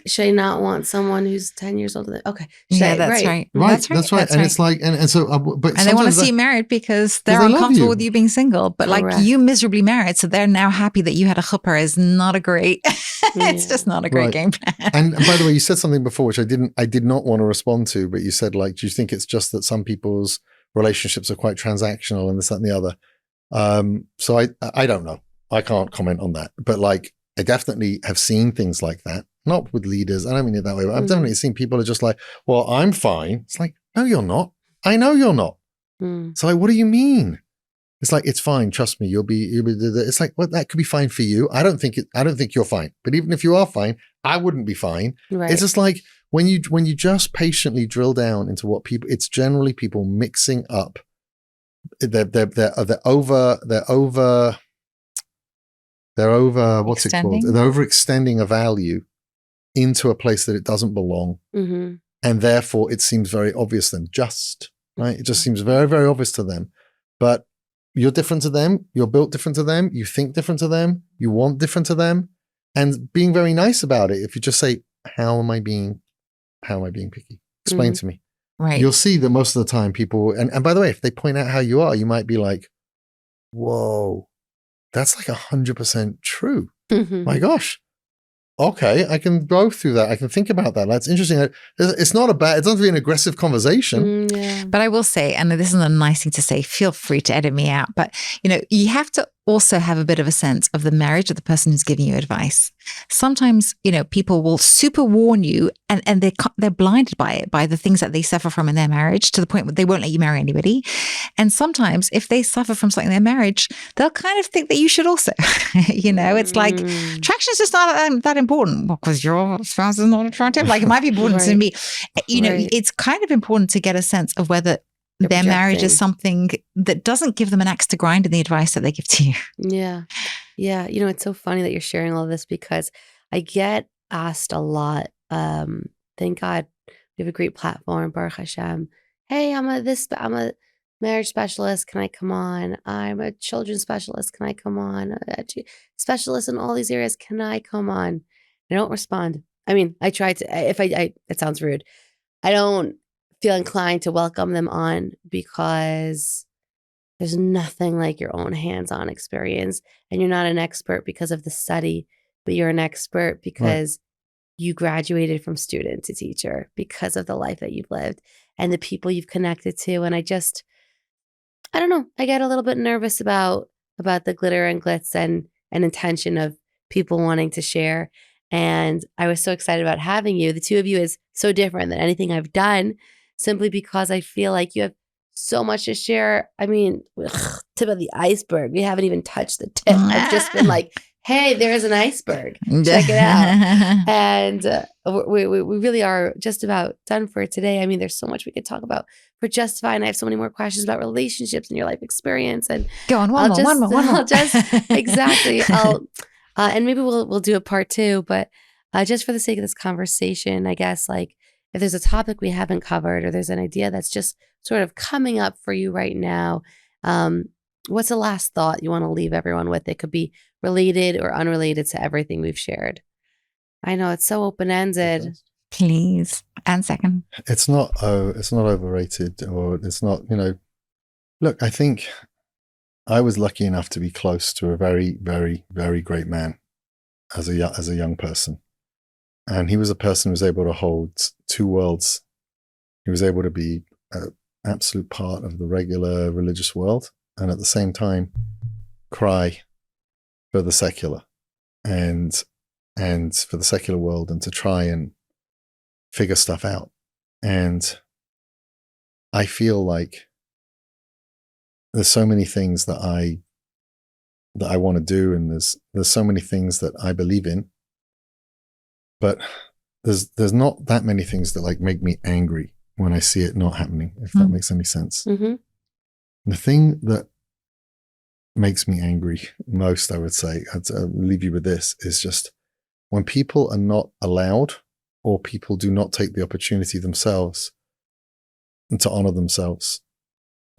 Should I not want someone who's 10 years older than? Okay.
Yeah, that's right.
Right, that's right. And it's like, and so, but
and they want to see you married because they're
they love
uncomfortable
you.
with you being single. But like
Correct.
you miserably married, so they're now happy that you had a chuppah is not a great. It's just not a great game plan.
And by the way, you said something before which I did not want to respond to, but you said like, do you think it's just that some people's relationships are quite transactional and this, that, and the other? So I don't know. I can't comment on that. But like, I definitely have seen things like that. Not with leaders. I don't mean it that way. But I've definitely seen people are just like, well, I'm fine. It's like, no, you're not. I know you're not. So like, what do you mean? It's like, it's fine. Trust me. You'll be. It's like, well, that could be fine for you. I don't think you're fine. But even if you are fine, I wouldn't be fine.
Right.
It's just like when you just patiently drill down into what people. It's generally people mixing up. They're over. What's it called? They're overextending a value into a place that it doesn't belong, and therefore it seems very obvious to them. Right? It just seems very, very obvious to them, but. You're different to them. You're built different to them. You think different to them. You want different to them. And being very nice about it. If you just say, how am I being picky? Explain to me.
Right.
You'll see that most of the time people, and by the way, if they point out how you are, you might be like, whoa, that's like 100% true. My gosh. Okay, I can go through that. I can think about that. That's interesting. It's not it doesn't have to be an aggressive conversation.
But I will say, and this isn't a nice thing to say, feel free to edit me out, but you have to also have a bit of a sense of the marriage of the person who's giving you advice. Sometimes, people will super warn you and they're blinded by it, by the things that they suffer from in their marriage to the point where they won't let you marry anybody. And sometimes if they suffer from something in their marriage, they'll kind of think that you should also, it's like attraction is just not that important because your spouse is not attractive. Like it might be important to me. It's kind of important to get a sense of whether their marriage is something that doesn't give them an axe to grind in the advice that they give to you.
Yeah. Yeah. It's so funny that you're sharing all this because I get asked a lot. Thank God we have a great platform, Baruch Hashem. Hey, I'm a marriage specialist. Can I come on? I'm a children's specialist. Can I come on? A specialist in all these areas. Can I come on? I don't respond. I mean, I try to, it sounds rude. I don't feel inclined to welcome them on because there's nothing like your own hands-on experience. And you're not an expert because of the study, but you're an expert because you graduated from student to teacher because of the life that you've lived and the people you've connected to. And I don't know. I get a little bit nervous about the glitter and glitz and intention of people wanting to share. And I was so excited about having you. The two of you is so different than anything I've done simply because I feel like you have so much to share. I mean, tip of the iceberg. We haven't even touched the tip. I've just been like, hey, there's an iceberg. Check it out. And we really are just about done for today. I mean, there's so much we could talk about for Justifi, and I have so many more questions about relationships and your life experience. And
go on, one more.
Exactly. And maybe we'll do a part 2, but just for the sake of this conversation, I guess like if there's a topic we haven't covered or there's an idea that's just sort of coming up for you right now, what's the last thought you want to leave everyone with? It could be related or unrelated to everything we've shared. I know it's so open-ended.
Please. And second.
It's not overrated or it's not, look, I think I was lucky enough to be close to a very, very, very great man as a young person. And he was a person who was able to hold two worlds. He was able to be an absolute part of the regular religious world and at the same time cry for the secular and for the secular world and to try and figure stuff out. And I feel like there's so many things that I want to do, and there's so many things that I believe in, but there's not that many things that like make me angry when I see it not happening, if that makes any sense. Mm-hmm. The thing that makes me angry most, I would say, I'll leave you with this, is just when people are not allowed or people do not take the opportunity themselves and to honor themselves,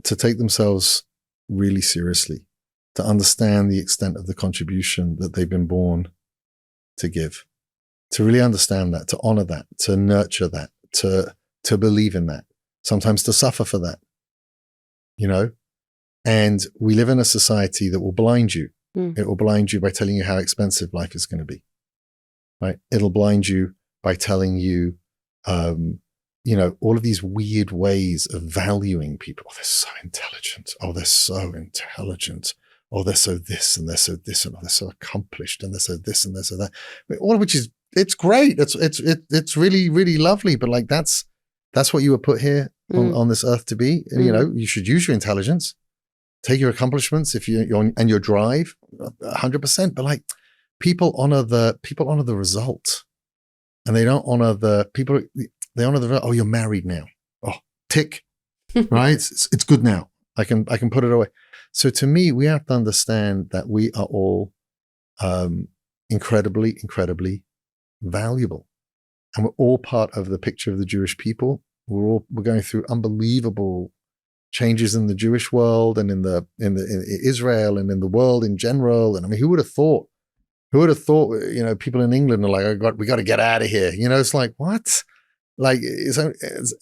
to take themselves really seriously, to understand the extent of the contribution that they've been born to give, to really understand that, to honor that, to nurture that, to believe in that, sometimes to suffer for that, you know? And we live in a society that will blind you. It will blind you by telling you how expensive life is going to be, right? It'll blind you by telling you, you know, all of these weird ways of valuing people. Oh, they're so intelligent. Oh, they're so intelligent. Oh, they're so this and they're so this and oh, they're so accomplished and they're so this and they're so that. I mean, all of which is, it's great. It's really, really lovely. But like, that's what you were put here on this earth to be. And, you know, you should use your intelligence, take your accomplishments and your drive 100%. But like, people honor the result, and they don't honor the people. They honor the, oh, you're married now. Oh, tick, right? It's good now. I can put it away. So to me, we have to understand that we are all incredibly, incredibly valuable, and we're all part of the picture of the Jewish people. We're going through unbelievable changes in the Jewish world and in Israel and in the world in general. And I mean, who would have thought? You know, people in England are like, oh God, we got to get out of here. You know, it's like, what? Like, it's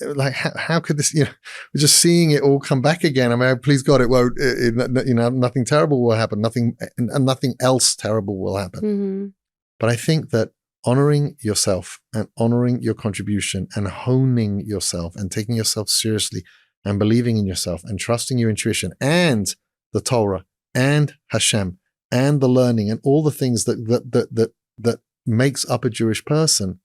like, how could this, you know, we're just seeing it all come back again. I mean, please God, it won't, you know, nothing terrible will happen. Nothing else terrible will happen. But I think that honoring yourself and honoring your contribution and honing yourself and taking yourself seriously and believing in yourself and trusting your intuition and the Torah and Hashem and the learning and all the things that makes up a Jewish person.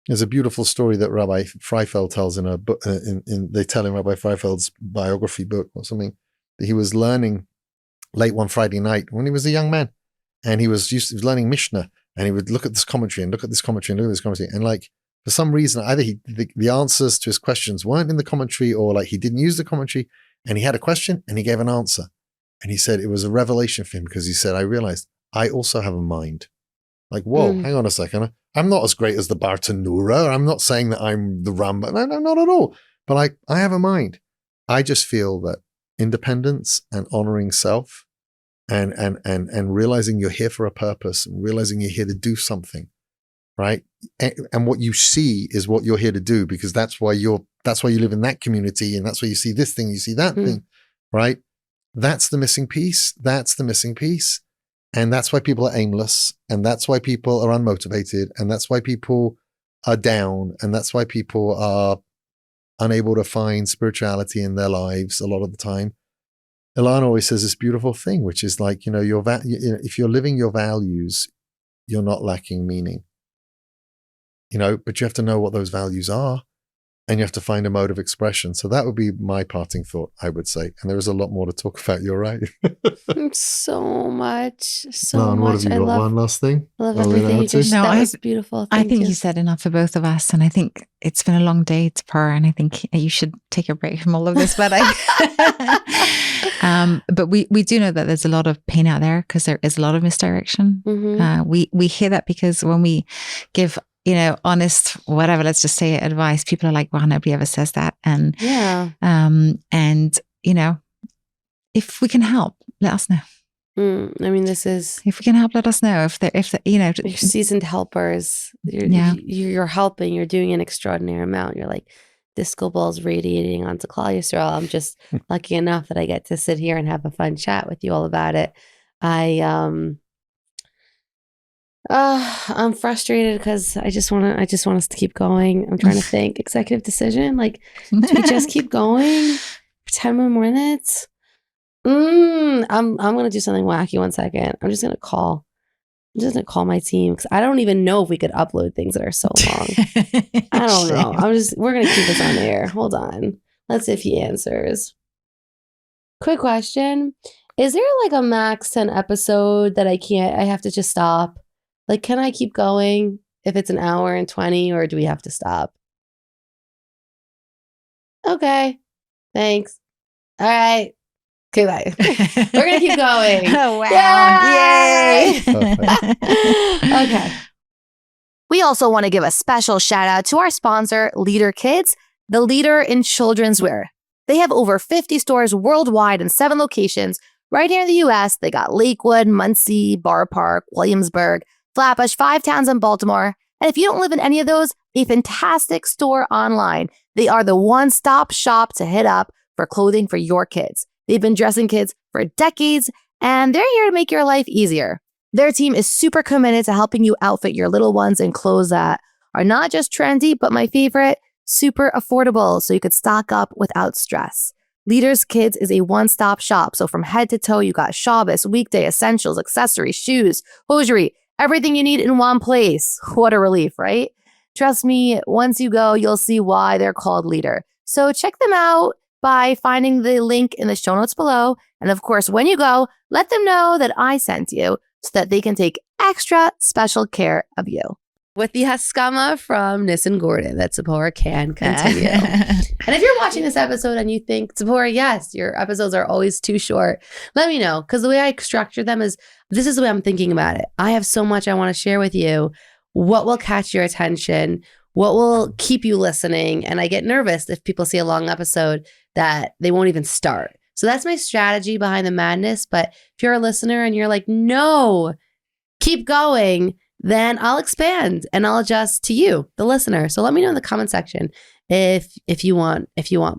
There's a beautiful story that Rabbi Freifeld tells in a book. They tell in Rabbi Freifeld's biography book or something that he was learning late one Friday night when he was a young man, and he was learning Mishnah, and he would look at this commentary and look at this commentary and look at this commentary, and like for some reason either the answers to his questions weren't in the commentary, or like he didn't use the commentary, and he had a question and he gave an answer, and he said it was a revelation for him because he said, I realized I also have a mind. Like, whoa, hang on a second. I'm not as great as the Bartanura. I'm not saying that I'm the Rambam. No, not at all. But like, I have a mind. I just feel that independence and honoring self and realizing you're here for a purpose and realizing you're here to do something, right? And what you see is what you're here to do, because that's why you live in that community, and that's why you see this thing, you see that thing, right? That's the missing piece. And that's why people are aimless, and that's why people are unmotivated, and that's why people are down, and that's why people are unable to find spirituality in their lives a lot of the time. Ilana always says this beautiful thing, which is like, you know, if you're living your values, you're not lacking meaning. You know, but you have to know what those values are, and you have to find a mode of expression. So that would be my parting thought, I would say. And there is a lot more to talk about. You're right.
So much.
What have you got? One last thing?
I love everything you just said. That was beautiful.
I think you said enough for both of us. And I think it's been a long day to Per, and I think you should take a break from all of this. But but we do know that there's a lot of pain out there because there is a lot of misdirection. We hear that because when we give, you know, honest, whatever, let's just say advice, people are like, well, nobody ever says that. And, and, you know, if we can help, let us know.
I mean, if
we can help, let us know. If you know,
you're seasoned helpers, you're helping, you're doing an extraordinary amount. You're like disco balls radiating onto Klal Yisrael. I'm just lucky enough that I get to sit here and have a fun chat with you all about it. I'm frustrated because I just want us to keep going. I'm trying to think. Executive decision. Like, do we just keep going for 10 more minutes? I'm gonna do something wacky. 1 second. I'm just gonna call my team because I don't even know if we could upload things that are so long. I don't know. We're gonna keep this on air. Hold on. Let's see if he answers. Quick question. Is there like a max 10 episode that I have to just stop? Like, can I keep going if it's an hour and 20, or do we have to stop? Okay. Thanks. All right. Okay, bye. We're going to keep going.
Oh, wow.
Yay!
Yay!
Okay. We also want to give a special shout out to our sponsor, Leader Kids, the leader in children's wear. They have over 50 stores worldwide in 7 locations. Right here in the US, they got Lakewood, Muncie, Bar Park, Williamsburg, Flatbush, 5 towns in Baltimore. And if you don't live in any of those, a fantastic store online. They are the one-stop shop to hit up for clothing for your kids. They've been dressing kids for decades, and they're here to make your life easier. Their team is super committed to helping you outfit your little ones in clothes that are not just trendy, but my favorite, super affordable, so you could stock up without stress. Leaders Kids is a one-stop shop, so from head to toe, you got Shabbos, weekday essentials, accessories, shoes, hosiery, everything you need in one place. What a relief, right? Trust me, once you go, you'll see why they're called Leader. So check them out by finding the link in the show notes below. And of course, when you go, let them know that I sent you so that they can take extra special care of you. With the haskama from Nissan Gordon, that Tzipora can continue. And if you're watching this episode and you think, Tzipora, yes, your episodes are always too short, let me know. Because the way I structure them is, this is the way I'm thinking about it. I have so much I want to share with you. What will catch your attention? What will keep you listening? And I get nervous if people see a long episode that they won't even start. So that's my strategy behind the madness. But if you're a listener and you're like, no, keep going, then I'll expand and I'll adjust to you, the listener. So let me know in the comment section if you want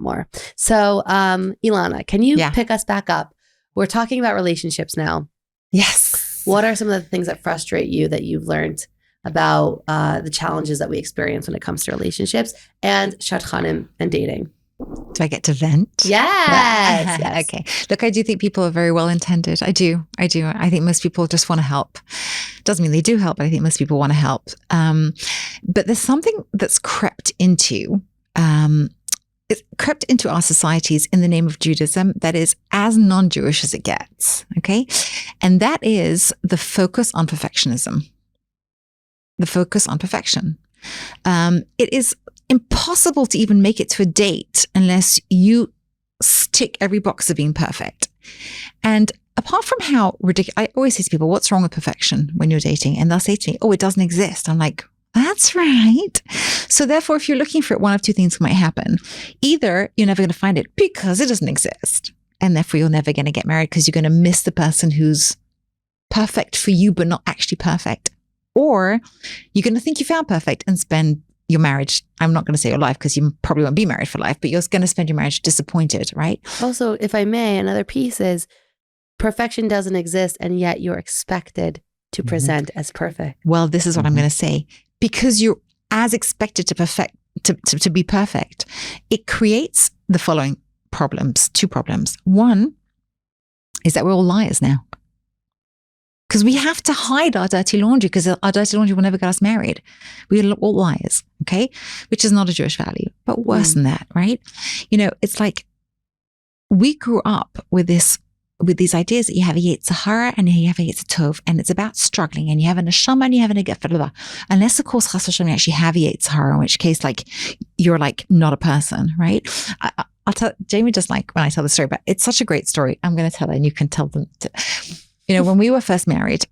more. So Ilana, can you pick us back up? We're talking about relationships now.
Yes.
What are some of the things that frustrate you that you've learned about the challenges that we experience when it comes to relationships and shadchanim and dating?
Do I get to vent?
Yes. Yes.
Okay. Look, I do think people are very well intended. I do. I think most people just want to help. Doesn't mean they do help, but I think most people want to help. But there's something that's crept into our societies in the name of Judaism that is as non-Jewish as it gets. Okay. And that is the focus on perfectionism. The focus on perfection. It is impossible to even make it to a date unless you tick every box of being perfect. And apart from how ridiculous, I always say to people, what's wrong with perfection when you're dating? And they'll say to me, oh, it doesn't exist. I'm like, that's right. So therefore, if you're looking for it, one of 2 things might happen. Either you're never going to find it because it doesn't exist. And therefore, you're never going to get married because you're going to miss the person who's perfect for you, but not actually perfect. Or you're going to think you found perfect and spend your marriage, I'm not going to say your life because you probably won't be married for life, but you're going to spend your marriage disappointed, right?
Also, if I may, another piece is perfection doesn't exist and yet you're expected to present as perfect.
Well, this is what I'm going to say. Because you're as expected to be perfect, it creates the following problems, 2 problems. One is that we're all liars now. Because we have to hide our dirty laundry because our dirty laundry will never get us married. We're all liars, okay? Which is not a Jewish value, but worse than that, right? You know, it's like we grew up with these ideas that you have a Yetzer Hara and you have a Yetzer Tov, and it's about struggling, and you have a neshama and you have a negef, blah, blah, blah. Unless, of course, chas v'shalom, you actually have a Yetzer Hara, in which case, like, you're like not a person, right? I'll tell Jamie, just like when I tell the story, but it's such a great story. I'm going to tell her and you can tell them. You know, when we were first married,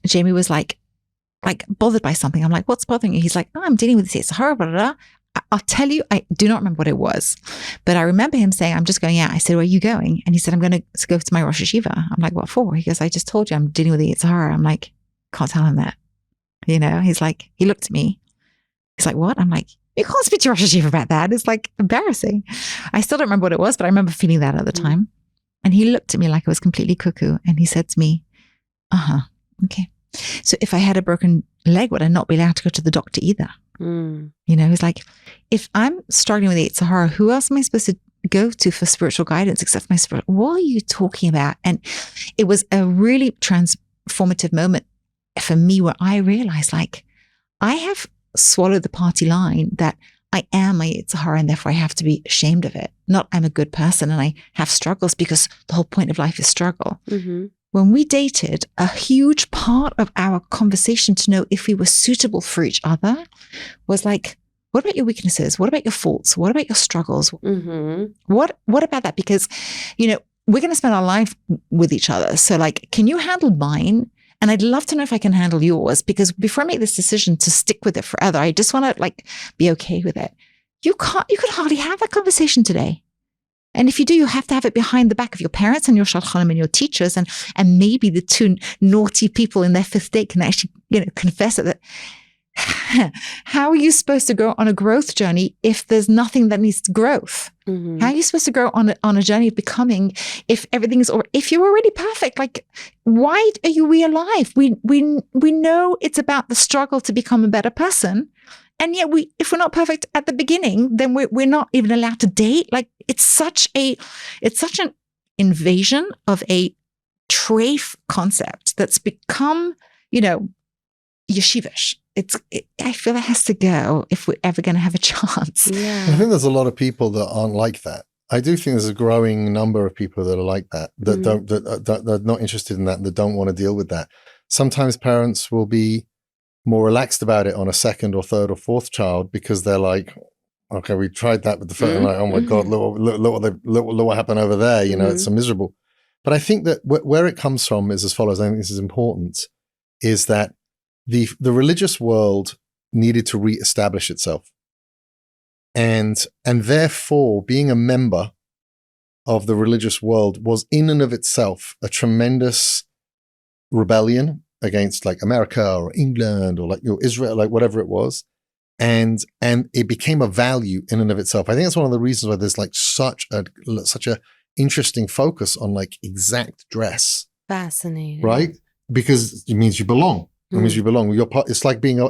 Jamie was like bothered by something. I'm like, what's bothering you? He's like, oh, I'm dealing with this. It's horrible. Blah, blah, blah. I'll tell you, I do not remember what it was, but I remember him saying, I'm just going out. I said, where are you going? And he said, I'm going to go to my Rosh Hashiva. I'm like, what for? He goes, I just told you I'm dealing with the Yetzer Hara. I'm like, can't tell him that. You know, he's like, he looked at me. He's like, what? I'm like, you can't speak to Rosh Hashiva about that. It's like embarrassing. I still don't remember what it was, but I remember feeling that at the time. And he looked at me like I was completely cuckoo. And he said to me, okay. So if I had a broken leg, would I not be allowed to go to the doctor either? You know, he's like, if I'm struggling with Yetzer Hara, who else am I supposed to go to for spiritual guidance except my spirit? What are you talking about? And it was a really transformative moment for me where I realized, like, I have swallowed the party line that I am my Yetzer Hara and therefore I have to be ashamed of it. Not I'm a good person and I have struggles, because the whole point of life is struggle. When we dated, a huge part of our conversation to know if we were suitable for each other was like, what about your weaknesses? What about your faults? What about your struggles? What about that? Because, you know, we're going to spend our life with each other. So like, can you handle mine? And I'd love to know if I can handle yours, because before I make this decision to stick with it forever, I just want to like be okay with it. You could hardly have that conversation today. And if you do, you have to have it behind the back of your parents and your shadchanim and your teachers, and maybe the two naughty people in their fifth date can actually, confess it. How are you supposed to go on a growth journey if there's nothing that needs growth? Mm-hmm. How are you supposed to grow on a journey of becoming if everything's, or if you're already perfect? Like, why are we alive? We know it's about the struggle to become a better person. And yet if we're not perfect at the beginning, then we're not even allowed to date. Like, it's such an invasion of a treif concept that's become, yeshivish. I feel it has to go if we're ever going to have a chance.
Yeah.
I think there's a lot of people that aren't like that. I do think there's a growing number of people that are like that, that that are not interested in that, and that don't want to deal with that. Sometimes parents will be more relaxed about it on a second or third or fourth child, because they're like, okay, we tried that with the first, and like, oh my God, look what happened over there. It's so miserable. But I think that where it comes from is as follows. I think this is important, is that the religious world needed to reestablish itself. And therefore, being a member of the religious world was in and of itself a tremendous rebellion against like America or England or like Israel, like whatever it was. And it became a value in and of itself. I think that's one of the reasons why there's like such a interesting focus on like exact dress.
Fascinating.
Right? Because it means you belong. It means you belong. You're part. It's like being a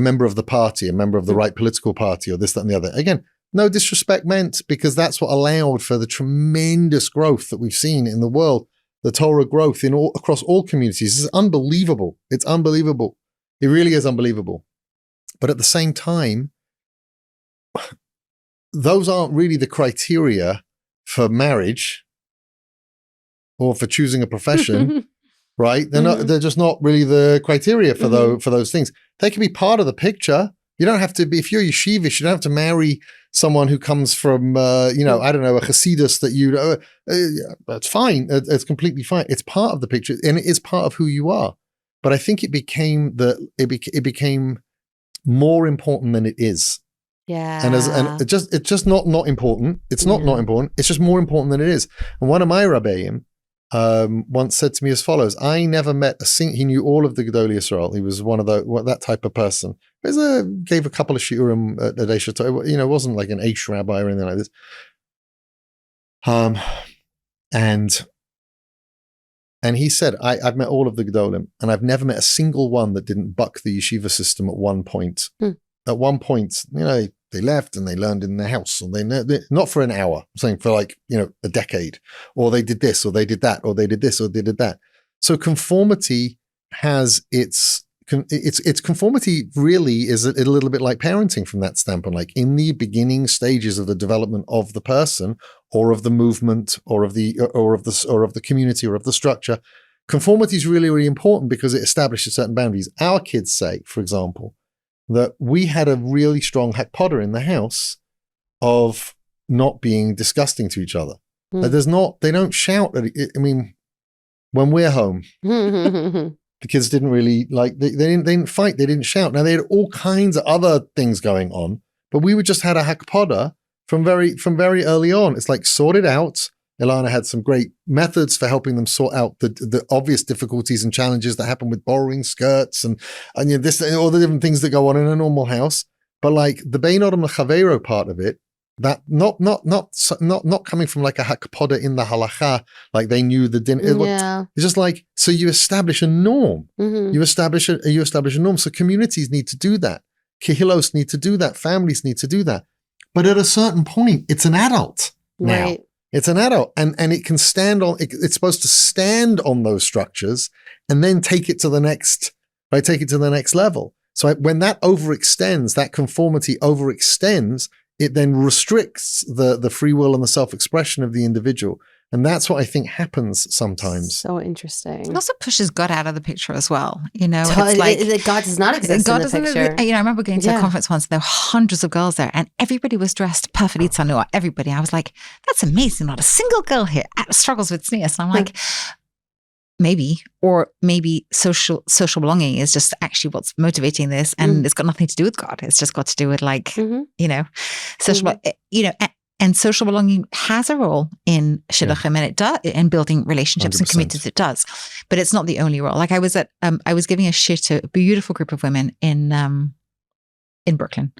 member of the party, a member of the right political party, or this, that, and the other. Again, no disrespect meant, because that's what allowed for the tremendous growth that we've seen in the world, the Torah growth across all communities. It's unbelievable. It's unbelievable. It really is unbelievable. But at the same time, those aren't really the criteria for marriage or for choosing a profession. Right? They're just not really the criteria for those things. They can be part of the picture. You don't have to be, if you're yeshivish, you don't have to marry someone who comes from, I don't know, a Hasidus that that's fine. It's completely fine. It's part of the picture, and it is part of who you are. But I think it became more important than it is.
Yeah.
And it's just not important. It's not important. It's just more important than it is. And one of my rabbeim once said to me as follows: I never met he knew all of the Gedolei Yisrael. He was one of that type of person. Gave a couple of shiurim at the Desha Torah. It wasn't like an Aish rabbi or anything like this. And he said, I've met all of the Gedolim, and I've never met a single one that didn't buck the yeshiva system at one point. At one point, they left and they learned in their house, or they not for an hour, I'm saying for like, a decade, or they did this, or they did that, or they did this, or they did that. So conformity has its conformity really is a little bit like parenting from that standpoint. Like in the beginning stages of the development of the person, or of the movement, or of the community, or of the structure, conformity is really, really important because it establishes certain boundaries. Our kids say, for example, that we had a really strong hakpodah in the house of not being disgusting to each other. They don't shout at it. I mean, when we're home, the kids didn't really they didn't fight, they didn't shout. Now they had all kinds of other things going on, but we just had a hakpodah from very early on. It's like sorted out. Ilana had some great methods for helping them sort out the obvious difficulties and challenges that happen with borrowing skirts and this and all the different things that go on in a normal house. But like the Bein Adam L'Chaveiro part of it, that not coming from like a hakpodah in the halacha, like they knew the din. It's just like, so you establish a norm. You establish a norm. So communities need to do that. Kehilos need to do that. Families need to do that. But at a certain point, it's an adult now.
Right.
It's an adult, and it can stand on. It's supposed to stand on those structures, and then take it to the next. Right, take it to the next level. So when that overextends, that conformity overextends, it then restricts the free will and the self-expression of the individual. And that's what I think happens sometimes.
So interesting.
It also pushes God out of the picture as well. It's
like God does not exist in the picture.
I remember going to a conference once, there were hundreds of girls there, and everybody was dressed perfectly tzanua. Everybody. I was like, that's amazing. Not a single girl here struggles with tznius. And I'm like, maybe social belonging is just actually what's motivating this, and it's got nothing to do with God. It's just got to do with like social, and social belonging has a role in shidduchim, and it does in building relationships 100%. And communities. It does, but it's not the only role. Like I was giving a shir to a beautiful group of women in Brooklyn.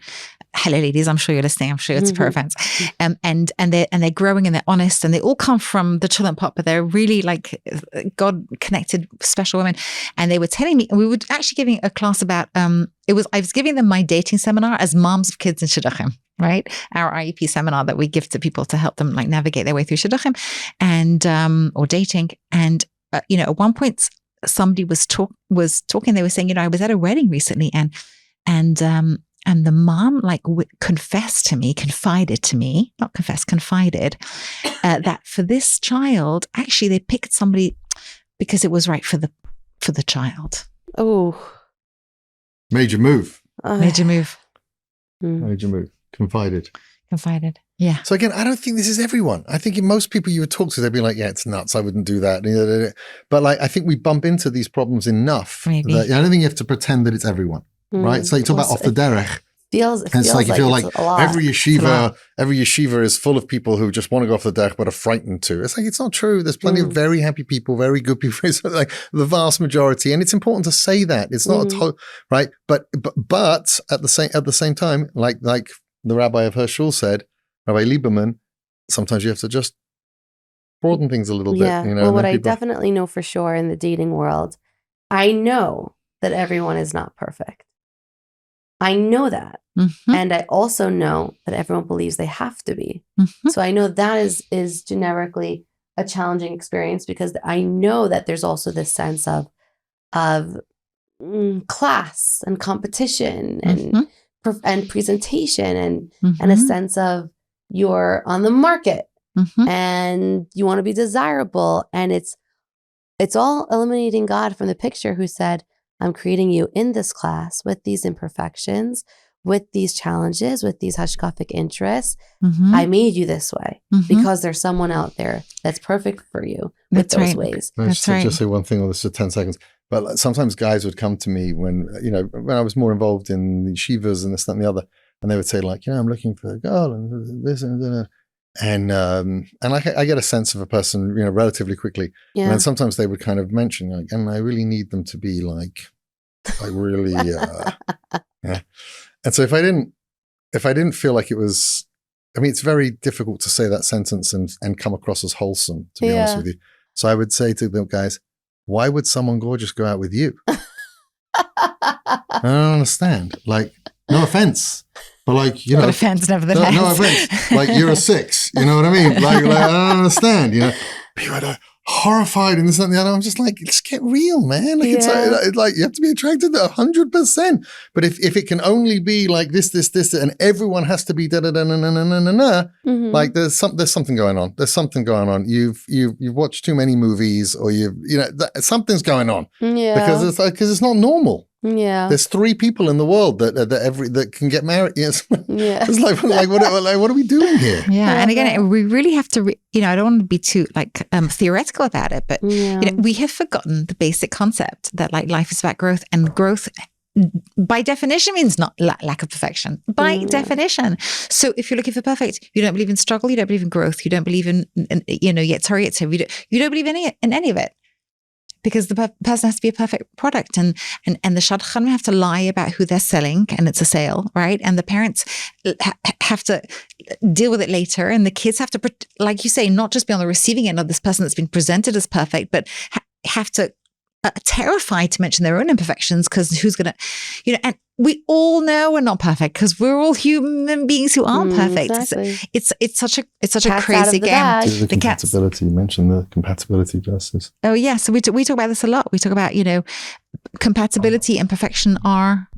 Hello, ladies. I'm sure you're listening. I'm sure it's a pair of fans. And they're growing and they're honest, and they all come from the Cowland pot, but they're really like God connected, special women. And they were telling me, and we were actually giving a class about, I was giving them my dating seminar as moms of kids in shidduchim, right? Our IEP seminar that we give to people to help them like navigate their way through shidduchim and, or dating. And, at one point somebody was talking, they were saying, I was at a wedding recently and the mom confided that for this child, actually they picked somebody because it was right for the child.
Oh,
major move.
Major move.
Confided.
Yeah.
So again, I don't think this is everyone. I think most people you would talk to, they'd be like, yeah, it's nuts. I wouldn't do that. But like, I think we bump into these problems enough. Maybe. That I don't think you have to pretend that it's everyone. Right? It's like you talk about off the derech. It's like you feel like every yeshiva is full of people who just want to go off the derech but are frightened to. It's like, it's not true. There's plenty of very happy people, very good people. It's like the vast majority, and it's important to say that. It's not right. But at the same time, like the rabbi of her shul said, Rabbi Lieberman, sometimes you have to just broaden things a little bit.
Well, what I definitely know for sure in the dating world, I know that everyone is not perfect. I know that. And I also know that everyone believes they have to be. So I know that is generically a challenging experience, because I know that there's also this sense of class and competition and presentation and a sense of you're on the market and you want to be desirable. And it's all eliminating God from the picture, who said, I'm creating you in this class with these imperfections, with these challenges, with these hashkafic interests. I made you this way because there's someone out there that's perfect for you with those ways.
Just say one thing on this for 10 seconds. But sometimes guys would come to me when I was more involved in the yeshivas and this, that, and the other, and they would say like, I'm looking for a girl and this and that. And I get a sense of a person, relatively quickly. Yeah. And then sometimes they would kind of mention like, and I really need them to be like really, yeah. And so if I didn't feel like it was, it's very difficult to say that sentence and come across as wholesome, to be honest with you. So I would say to them guys, why would someone gorgeous go out with you? I don't understand. Like, no offense. But like,
but offense nevertheless.
No offense. Like, you're a 6. You know what I mean? Like I don't understand. People are horrified and this and the other. I'm just like, let's get real, man. Like, it's like you have to be attracted to 100%. But if it can only be like this, and everyone has to be da da da na na na na na, like there's something going on. There's something going on. You've watched too many movies, or something's going on. Yeah. Because it's not normal. Yeah, there's 3 people in the world that can get married. Yes, yeah. It's like what are we doing here?
Yeah, and again, we really have to. I don't want to be too theoretical about it, but we have forgotten the basic concept that like life is about growth, and growth by definition means not lack of perfection. By definition, so if you're looking for perfect, you don't believe in struggle, you don't believe in growth, you don't believe in yitzhar, you don't believe in any of it. Because the person has to be a perfect product, and the shadchan have to lie about who they're selling, and it's a sale, right? And the parents have to deal with it later, and the kids have to, like you say, not just be on the receiving end of this person that's been presented as perfect, but have to terrified to mention their own imperfections, because who's gonna, and we all know we're not perfect because we're all human beings who aren't perfect. Exactly. It's such a crazy game.
The compatibility, you mentioned the compatibility justice.
Oh yeah, so we talk about this a lot. We talk about compatibility and perfection are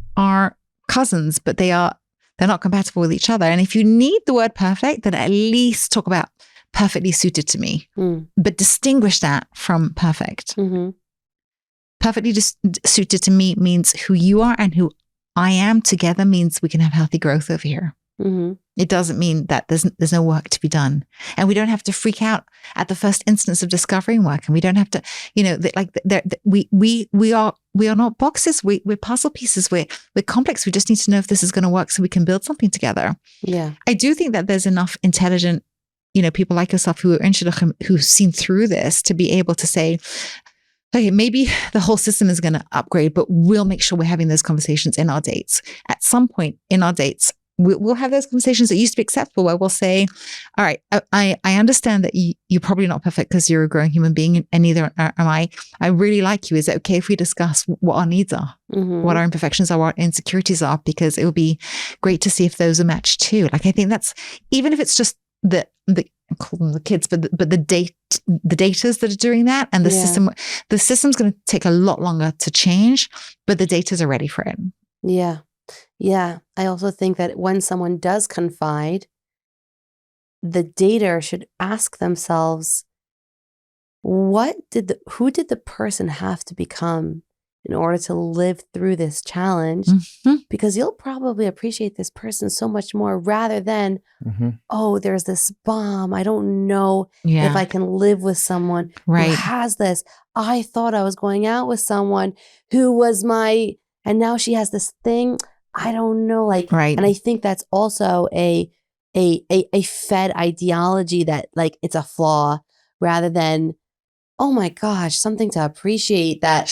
cousins, but they're not compatible with each other. And if you need the word perfect, then at least talk about perfectly suited to me, but distinguish that from perfect. Perfectly suited to me means who you are and who I am together means we can have healthy growth over here.
Mm-hmm.
It doesn't mean that there's no work to be done, and we don't have to freak out at the first instance of discovering work, and we don't have to, we are not boxes. We're puzzle pieces. We're complex. We just need to know if this is going to work, so we can build something together.
Yeah,
I do think that there's enough intelligent, people like yourself who are in who've seen through this to be able to say, okay, maybe the whole system is going to upgrade, but we'll make sure we're having those conversations in our dates. At some point in our dates, we'll have those conversations that used to be acceptable, where we'll say, all right, I understand that you're probably not perfect because you're a growing human being, and neither am I. I really like you. Is it okay if we discuss what our needs are, what our imperfections are, what our insecurities are? Because it would be great to see if those are matched too. Like, I think that's, even if it's just the I call them the kids, but the datas that are doing that, and the system's going to take a lot longer to change, but the datas are ready for it.
Yeah. Yeah. I also think that when someone does confide, the dater should ask themselves, who did the person have to become in order to live through this challenge? Because you'll probably appreciate this person so much more, rather than, oh, there's this bomb. I don't know if I can live with someone who has this. I thought I was going out with someone who was and now she has this thing. I don't know. And I think that's also a fed ideology that, like, it's a flaw, rather than, oh my gosh, something to appreciate, that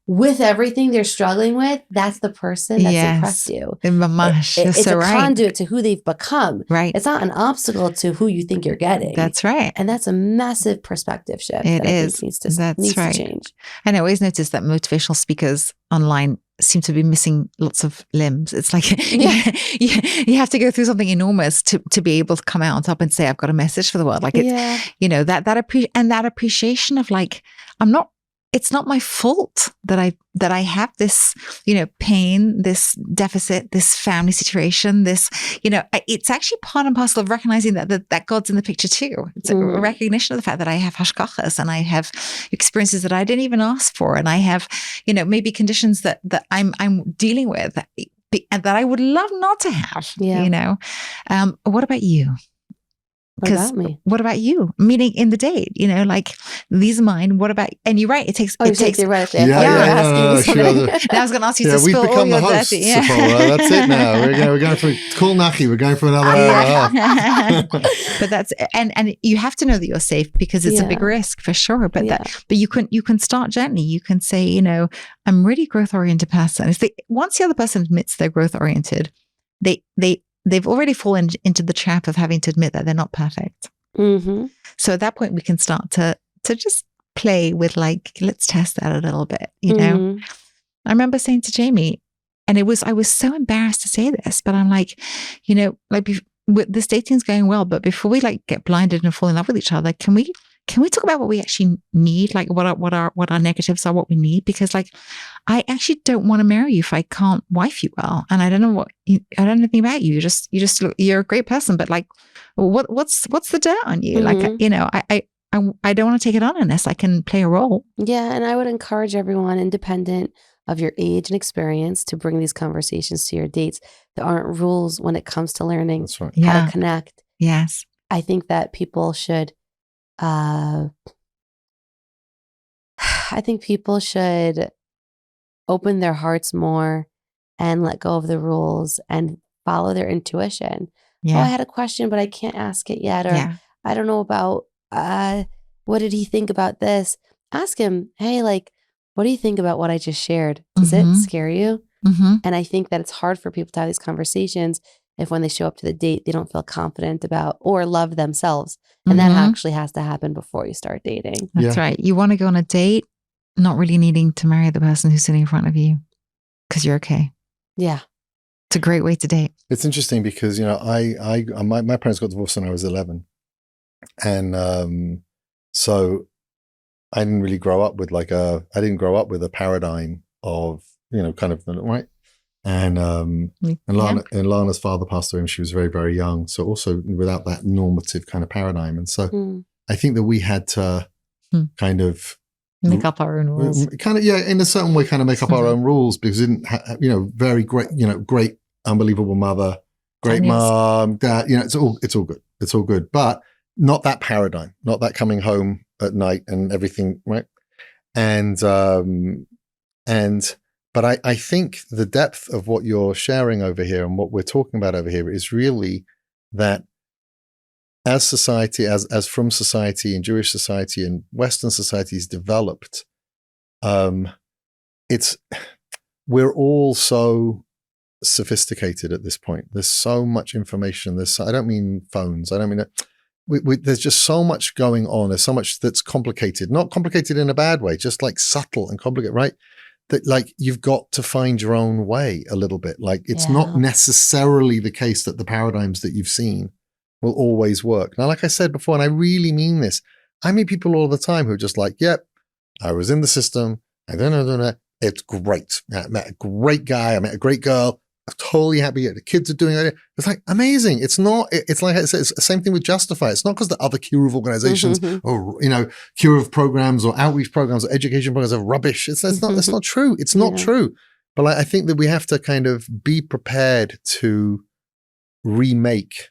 with everything they're struggling with, that's the person that's impressed you. It's a conduit to who they've become.
Right.
It's not an obstacle to who you think you're getting.
That's right.
And that's a massive perspective shift.
It
that
is.
I think needs to change.
And I always notice that motivational speakers online seem to be missing lots of limbs. It's like you have to go through something enormous to be able to come out on top and say, I've got a message for the world. Like, it's, that appreciation of, like, it's not my fault that I have this, pain, this deficit, this family situation, this, it's actually part and parcel of recognizing that God's in the picture too. It's a recognition of the fact that I have hashkachas, and I have experiences that I didn't even ask for, and I have, maybe conditions that I'm dealing with that I would love not to have. What about you?
What about me?
What about you? Meaning in the date, like, these are mine. What about? And you're right. It takes.
You're right there.
Now I was going to ask you to spill all your dirty.
That's it. Now we're going for cool nachi. We're going for another.
But that's and you have to know that you're safe, because it's a big risk for sure. But you can start gently. You can say, I'm really growth oriented person. Once the other person admits they're growth oriented, they've already fallen into the trap of having to admit that they're not perfect. So at that point, we can start to just play with, like, let's test that a little bit. I remember saying to Jamie, and I was so embarrassed to say this, but I'm like, this dating's going well, but before we, like, get blinded and fall in love with each other, can we talk about what we actually need? Like, what our negatives are, what we need? Because, like, I actually don't want to marry you if I can't wife you well. And I don't know I don't know anything about you. You're a great person, but, like, what's the dirt on you? Like, I don't want to take it on unless I can play a role.
Yeah. And I would encourage everyone, independent of your age and experience, to bring these conversations to your dates. There aren't rules when it comes to learning how to connect.
Yes.
I think that people should open their hearts more and let go of the rules and follow their intuition. Oh, I had a question, but I can't ask it yet. Or I don't know about, what did he think about this? Ask him, hey, like, what do you think about what I just shared? Does it scare you? And I think that it's hard for people to have these conversations if, when they show up to the date, they don't feel confident about or love themselves. And that actually has to happen before you start dating.
That's right. You want to go on a date, not really needing to marry the person who's sitting in front of you, because you're okay. Yeah. It's a great way to date.
It's interesting because, my parents got divorced when I was 11. And so I didn't really grow up with a paradigm of, kind of, right? And Ilana's father passed away when she was very, very young. So also without that normative kind of paradigm. And so I think that we had to kind of
make up our own rules.
Kind of, in a certain way, kind of make up our own rules, because we didn't have, very great, great, unbelievable mother, great
10 years.
mom, dad, it's all good. It's all good. But not that paradigm, not that coming home at night and everything, right? But I think the depth of what you're sharing over here and what we're talking about over here is really that as society, as from society and Jewish society and Western societies developed, we're all so sophisticated at this point. There's so much information. I don't mean phones. I don't mean that. There's just so much going on. There's so much that's complicated, not complicated in a bad way, just like subtle and complicated, right? That like you've got to find your own way a little bit. Like it's not necessarily the case that the paradigms that you've seen will always work. Now, like I said before, and I really mean this, I meet people all the time who are just like, yep, I was in the system. I don't know. It's great. I met a great guy. I met a great girl. I'm totally happy. The kids are doing it. It's like amazing. It's not, it's like I said, it's the same thing with Justifi. It's not because the other kiruv organizations or, kiruv programs or outreach programs or education programs are rubbish. It's not true. It's not true. But I think that we have to kind of be prepared to remake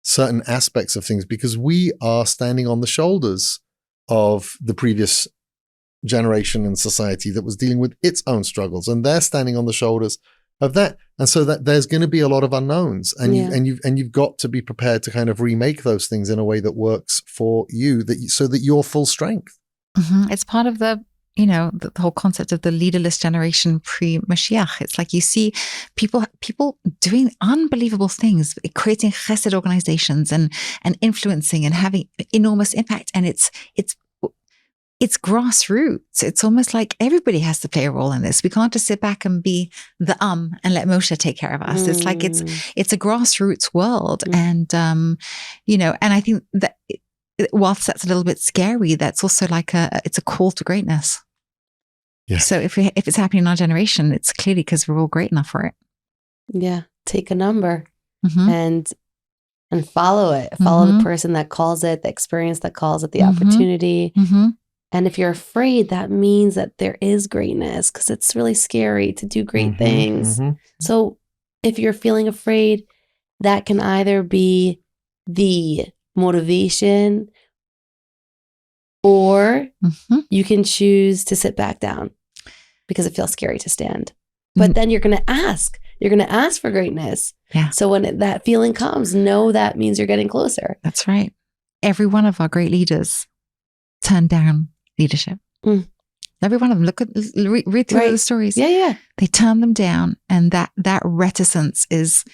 certain aspects of things because we are standing on the shoulders of the previous generation and society that was dealing with its own struggles, and they're standing on the shoulders of that, and so that there's going to be a lot of unknowns, and you've got to be prepared to kind of remake those things in a way that works for you, so that you're full strength.
It's part of the whole concept of the leaderless generation pre-Mashiach. It's like you see people doing unbelievable things, creating chesed organizations and influencing and having enormous impact, and it's grassroots. It's almost like everybody has to play a role in this. We can't just sit back and be the and let Moshe take care of us. It's like it's a grassroots world, and and I think that whilst that's a little bit scary, that's also like it's a call to greatness. Yeah. So if it's happening in our generation, it's clearly because we're all great enough for it.
Yeah, take a number and follow it. Follow the person that calls it, the experience that calls it, the opportunity. And if you're afraid, that means that there is greatness, because it's really scary to do great things. So if you're feeling afraid, that can either be the motivation, or you can choose to sit back down because it feels scary to stand. But then you're going to ask. You're going to ask for greatness.
Yeah.
So when that feeling comes, know that means you're getting closer.
That's right. Every one of our great leaders turned down leadership. Every one of them. Read through the stories.
Yeah.
They turned them down, and that reticence is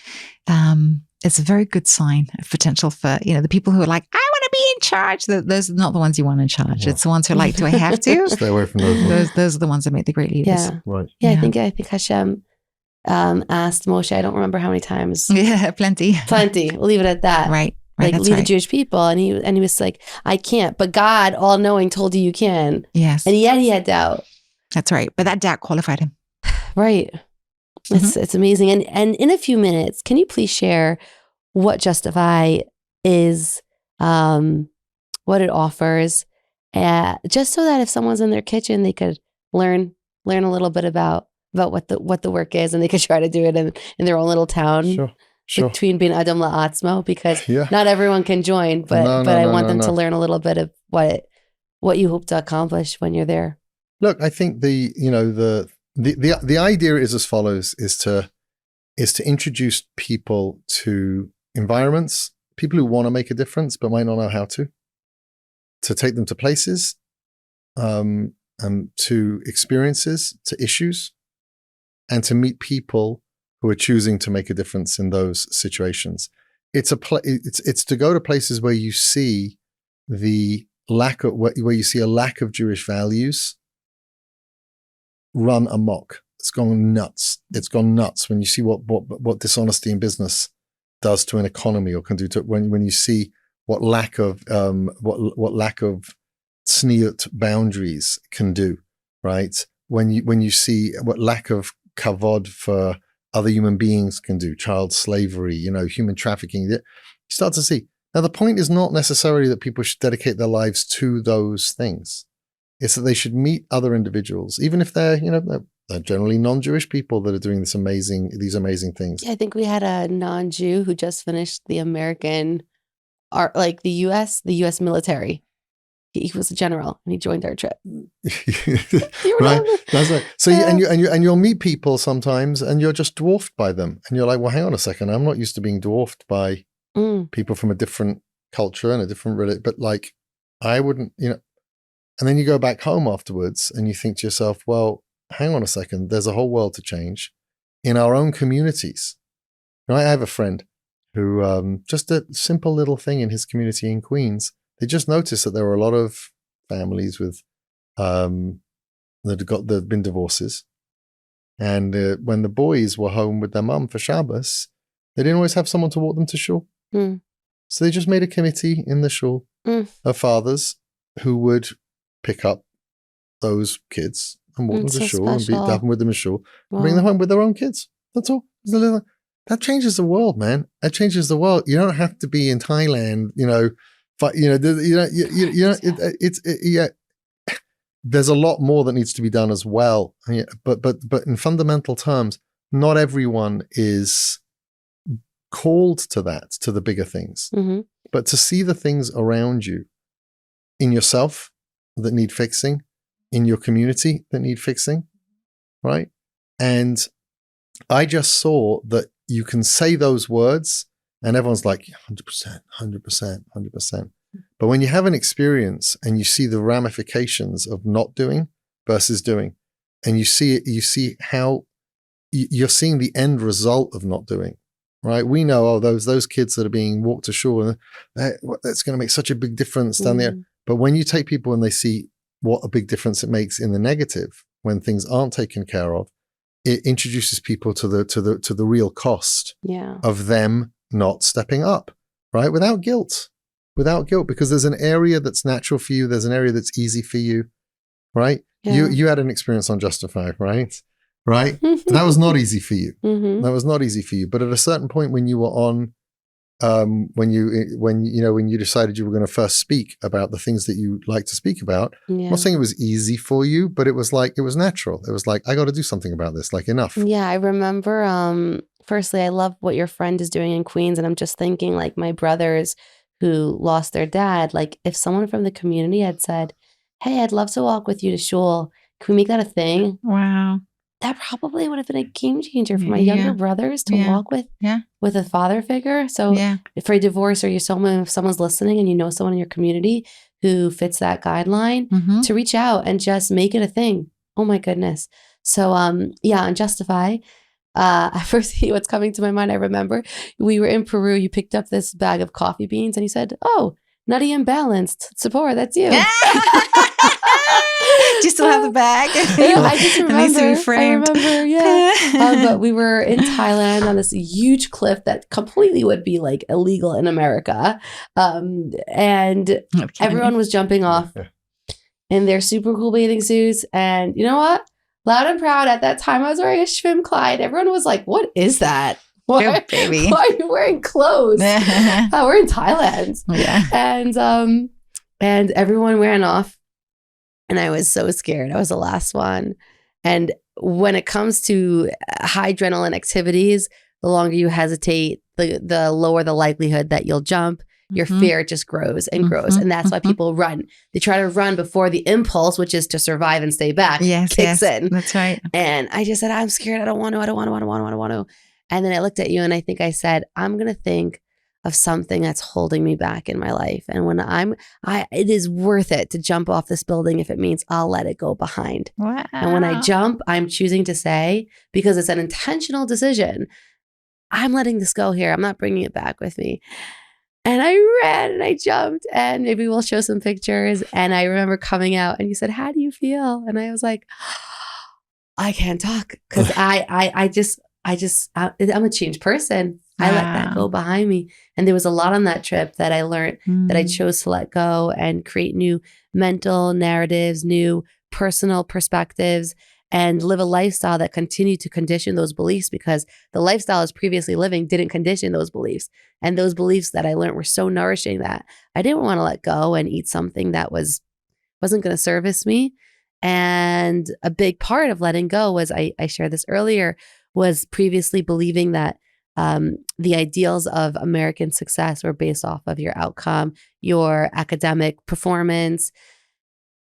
it's a very good sign of potential for the people who are like, I want to be in charge. Those are not the ones you want in charge. Yeah. It's the ones who are like, do I have to?
Stay away from those.
Those are the ones that make the great leaders.
Yeah.
Right.
Yeah, I think Hashem asked Moshe, I don't remember how many times.
Yeah, plenty.
We'll leave it at that.
Right.
Like, lead the Jewish people. And he was like, I can't. But God, all knowing, told you can.
Yes.
And yet he had doubt.
That's right. But that doubt qualified him.
Right. It's amazing. And in a few minutes, can you please share what Justifi is, what it offers, just so that if someone's in their kitchen, they could learn a little bit about what the work is, and they could try to do it in their own little town. Sure. Between being Adam La'atzmo, because not everyone can join, but I want them to learn a little bit of what you hope to accomplish when you're there.
Look, I think the idea is as follows: is to introduce people to environments, people who want to make a difference but might not know how to take them to places, to experiences, to issues, and to meet people who are choosing to make a difference in those situations. It's to go to places where you see the lack of where you see a lack of Jewish values run amok. It's gone nuts. It's gone nuts when you see what dishonesty in business does to an economy, or can do to when you see what lack of tzniut boundaries can do, right? When you see what lack of kavod for other human beings can do, child slavery, human trafficking, you start to see. Now, the point is not necessarily that people should dedicate their lives to those things. It's that they should meet other individuals, even if they're generally non-Jewish people that are doing these amazing things.
I think we had a non-Jew who just finished the American art, like the U.S. military. He was a general and he joined our trip.
Right, that's right. So you'll meet people sometimes, and you're just dwarfed by them, and you're like, well, hang on a second, I'm not used to being dwarfed by people from a different culture and a different religion, but like, I wouldn't, and then you go back home afterwards, and you think to yourself, well, hang on a second, there's a whole world to change in our own communities. Right? I have a friend who just a simple little thing in his community in Queens. They just noticed that there were a lot of families with that had been divorces, and when the boys were home with their mum for Shabbos, they didn't always have someone to walk them to shul. So they just made a committee in the shul of fathers who would pick up those kids and walk them to shul and have them with them in shul, and bring them home with their own kids. That's all. That changes the world, man. That changes the world. You don't have to be in Thailand, but there's a lot more that needs to be done as well. But in fundamental terms, not everyone is called to that, to the bigger things. But to see the things around you, in yourself that need fixing, in your community that need fixing, right? And I just saw that you can say those words and everyone's like, 100%, 100%, 100%. But when you have an experience and you see the ramifications of not doing versus doing, and you see how you're seeing the end result of not doing, right? We know, those kids that are being walked to shul, that's going to make such a big difference down there. But when you take people and they see what a big difference it makes in the negative when things aren't taken care of, it introduces people to the real cost of them not stepping up, right? Without guilt, because there's an area that's natural for you. There's an area that's easy for you, right? Yeah. You had an experience on Justifi, right? That was not easy for you. That was not easy for you. But at a certain point when you were on, when you decided you were going to first speak about the things that you like to speak about, I'm not saying it was easy for you, but it was natural. It was like, I got to do something about this, like enough.
Yeah, I remember, firstly, I love what your friend is doing in Queens. And I'm just thinking like my brothers who lost their dad, like if someone from the community had said, hey, I'd love to walk with you to shul. Can we make that a thing?
Wow.
That probably would have been a game changer for my younger brothers to walk with a father figure. So for a divorce, or if someone's listening and you know someone in your community who fits that guideline, to reach out and just make it a thing. Oh my goodness. So on Justifi, first what's coming to my mind, I remember we were in Peru, you picked up this bag of coffee beans and you said, oh, nutty and balanced. Tzipor, that's you.
Do you still have the bag?
I just remember. It needs to be framed. I remember, but we were in Thailand on this huge cliff that completely would be like illegal in America. And everyone was jumping off in their super cool bathing suits. And you know what? Loud and proud, at that time I was wearing a Schwim Clyde. Everyone was like, what is that? Why are you wearing clothes? We're in Thailand. And everyone ran off. And I was so scared. I was the last one. And when it comes to high adrenaline activities, the longer you hesitate, the lower the likelihood that you'll jump. Your fear just grows and grows. And that's why people run. They try to run before the impulse, which is to survive and stay back, kicks in.
That's right.
And I just said, I'm scared. I don't want to. And then I looked at you and I think I said, I'm going to think of something that's holding me back in my life. And when it is worth it to jump off this building if it means I'll let it go behind.
Wow.
And when I jump, I'm choosing to say, because it's an intentional decision, I'm letting this go here. I'm not bringing it back with me. And I ran and I jumped, and maybe we'll show some pictures. And I remember coming out and you said, how do you feel? And I was like, I can't talk because I'm a changed person. I let that go behind me. And there was a lot on that trip that I learned that I chose to let go and create new mental narratives, new personal perspectives, and live a lifestyle that continued to condition those beliefs, because the lifestyle I was previously living didn't condition those beliefs. And those beliefs that I learned were so nourishing that I didn't want to let go and eat something that wasn't going to service me. And a big part of letting go was, I shared this earlier, was previously believing that the ideals of American success were based off of your outcome, your academic performance.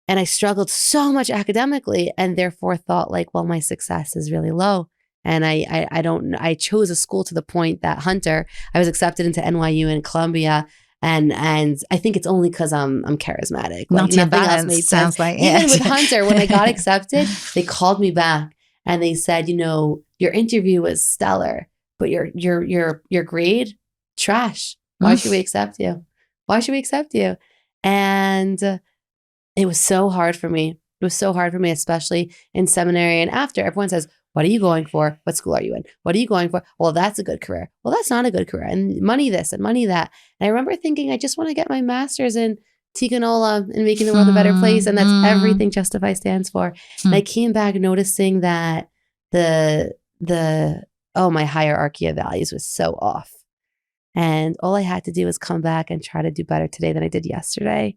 And I struggled so much academically and therefore thought like, well, my success is really low. And I chose a school to the point that Hunter, I was accepted into NYU and Columbia. And I think it's only because I'm charismatic. Like, nothing else made sense.
Sounds like
Even with Hunter, when I got accepted, they called me back and they said, your interview was stellar, but your grade, trash. Why should we accept you? Why should we accept you? And it was so hard for me. It was so hard for me, especially in seminary and after. Everyone says, what are you going for? What school are you in? What are you going for? Well, that's a good career. Well, that's not a good career. And money this and money that. And I remember thinking, I just want to get my master's in Tikkun Olam and making the world a better place. And that's everything Justifi stands for. And I came back noticing that my hierarchy of values was so off. And all I had to do was come back and try to do better today than I did yesterday.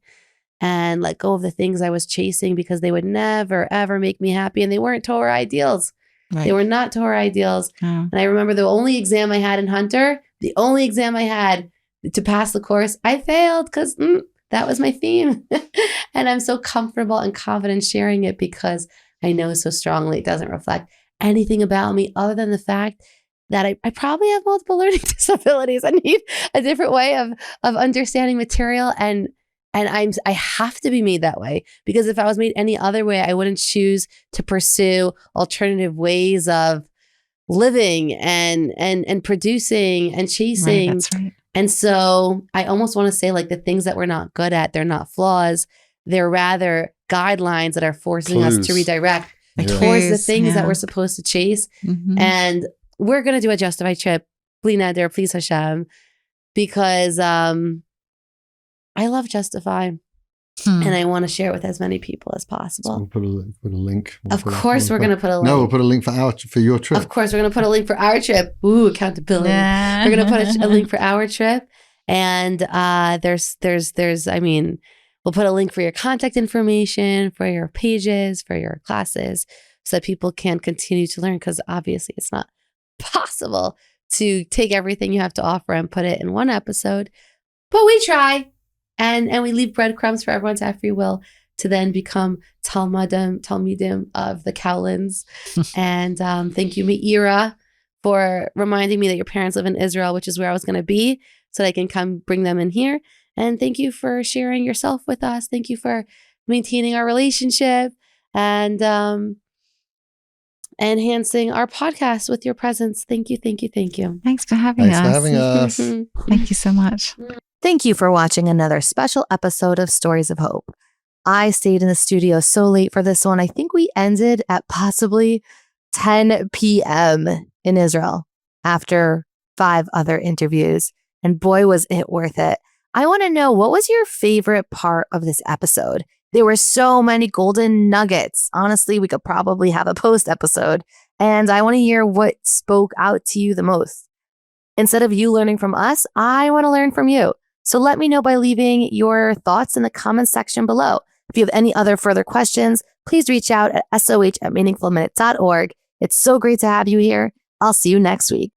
And let go of the things I was chasing because they would never, ever make me happy. And they weren't Torah ideals. Right. They were not Torah ideals. Oh. And I remember the only exam I had in Hunter, the only exam I had to pass the course, I failed because that was my theme. And I'm so comfortable and confident sharing it because I know so strongly it doesn't reflect anything about me other than the fact that I probably have multiple learning disabilities. I need a different way of understanding material, and I have to be made that way, because if I was made any other way, I wouldn't choose to pursue alternative ways of living and producing and chasing.
Right, that's right.
And so I almost want to say, like, the things that we're not good at, they're not flaws. They're rather guidelines that are forcing us to redirect towards the things that we're supposed to chase. Mm-hmm. And we're going to do a Justifi trip, Bli Neder, please Hashem, because I love Justifi, and I want to share it with as many people as possible.
So we'll put a link.
Of course, we're going to put a link.
No, we'll put a link for your trip.
Of course, we're going to put a link for our trip. Ooh, accountability. Yeah. We're going to put a link for our trip, and there's. I mean, we'll put a link for your contact information, for your pages, for your classes, so that people can continue to learn. Because obviously, it's not possible to take everything you have to offer and put it in one episode, but we try. And we leave breadcrumbs for everyone to have free will to then become Talmidim of the Cowlands. And thank you, Meira, for reminding me that your parents live in Israel, which is where I was going to be, so that I can come bring them in here. And thank you for sharing yourself with us. Thank you for maintaining our relationship and enhancing our podcast with your presence. Thank you, thank you, thank you.
Thanks for having us.
Thanks for having us.
Thank you so much.
Thank you for watching another special episode of Stories of Hope. I stayed in the studio so late for this one. I think we ended at possibly 10 p.m. in Israel after 5 other interviews. And boy, was it worth it. I want to know, what was your favorite part of this episode? There were so many golden nuggets. Honestly, we could probably have a post episode. And I want to hear what spoke out to you the most. Instead of you learning from us, I want to learn from you. So let me know by leaving your thoughts in the comments section below. If you have any other further questions, please reach out at soh@meaningfulminute.org. It's so great to have you here. I'll see you next week.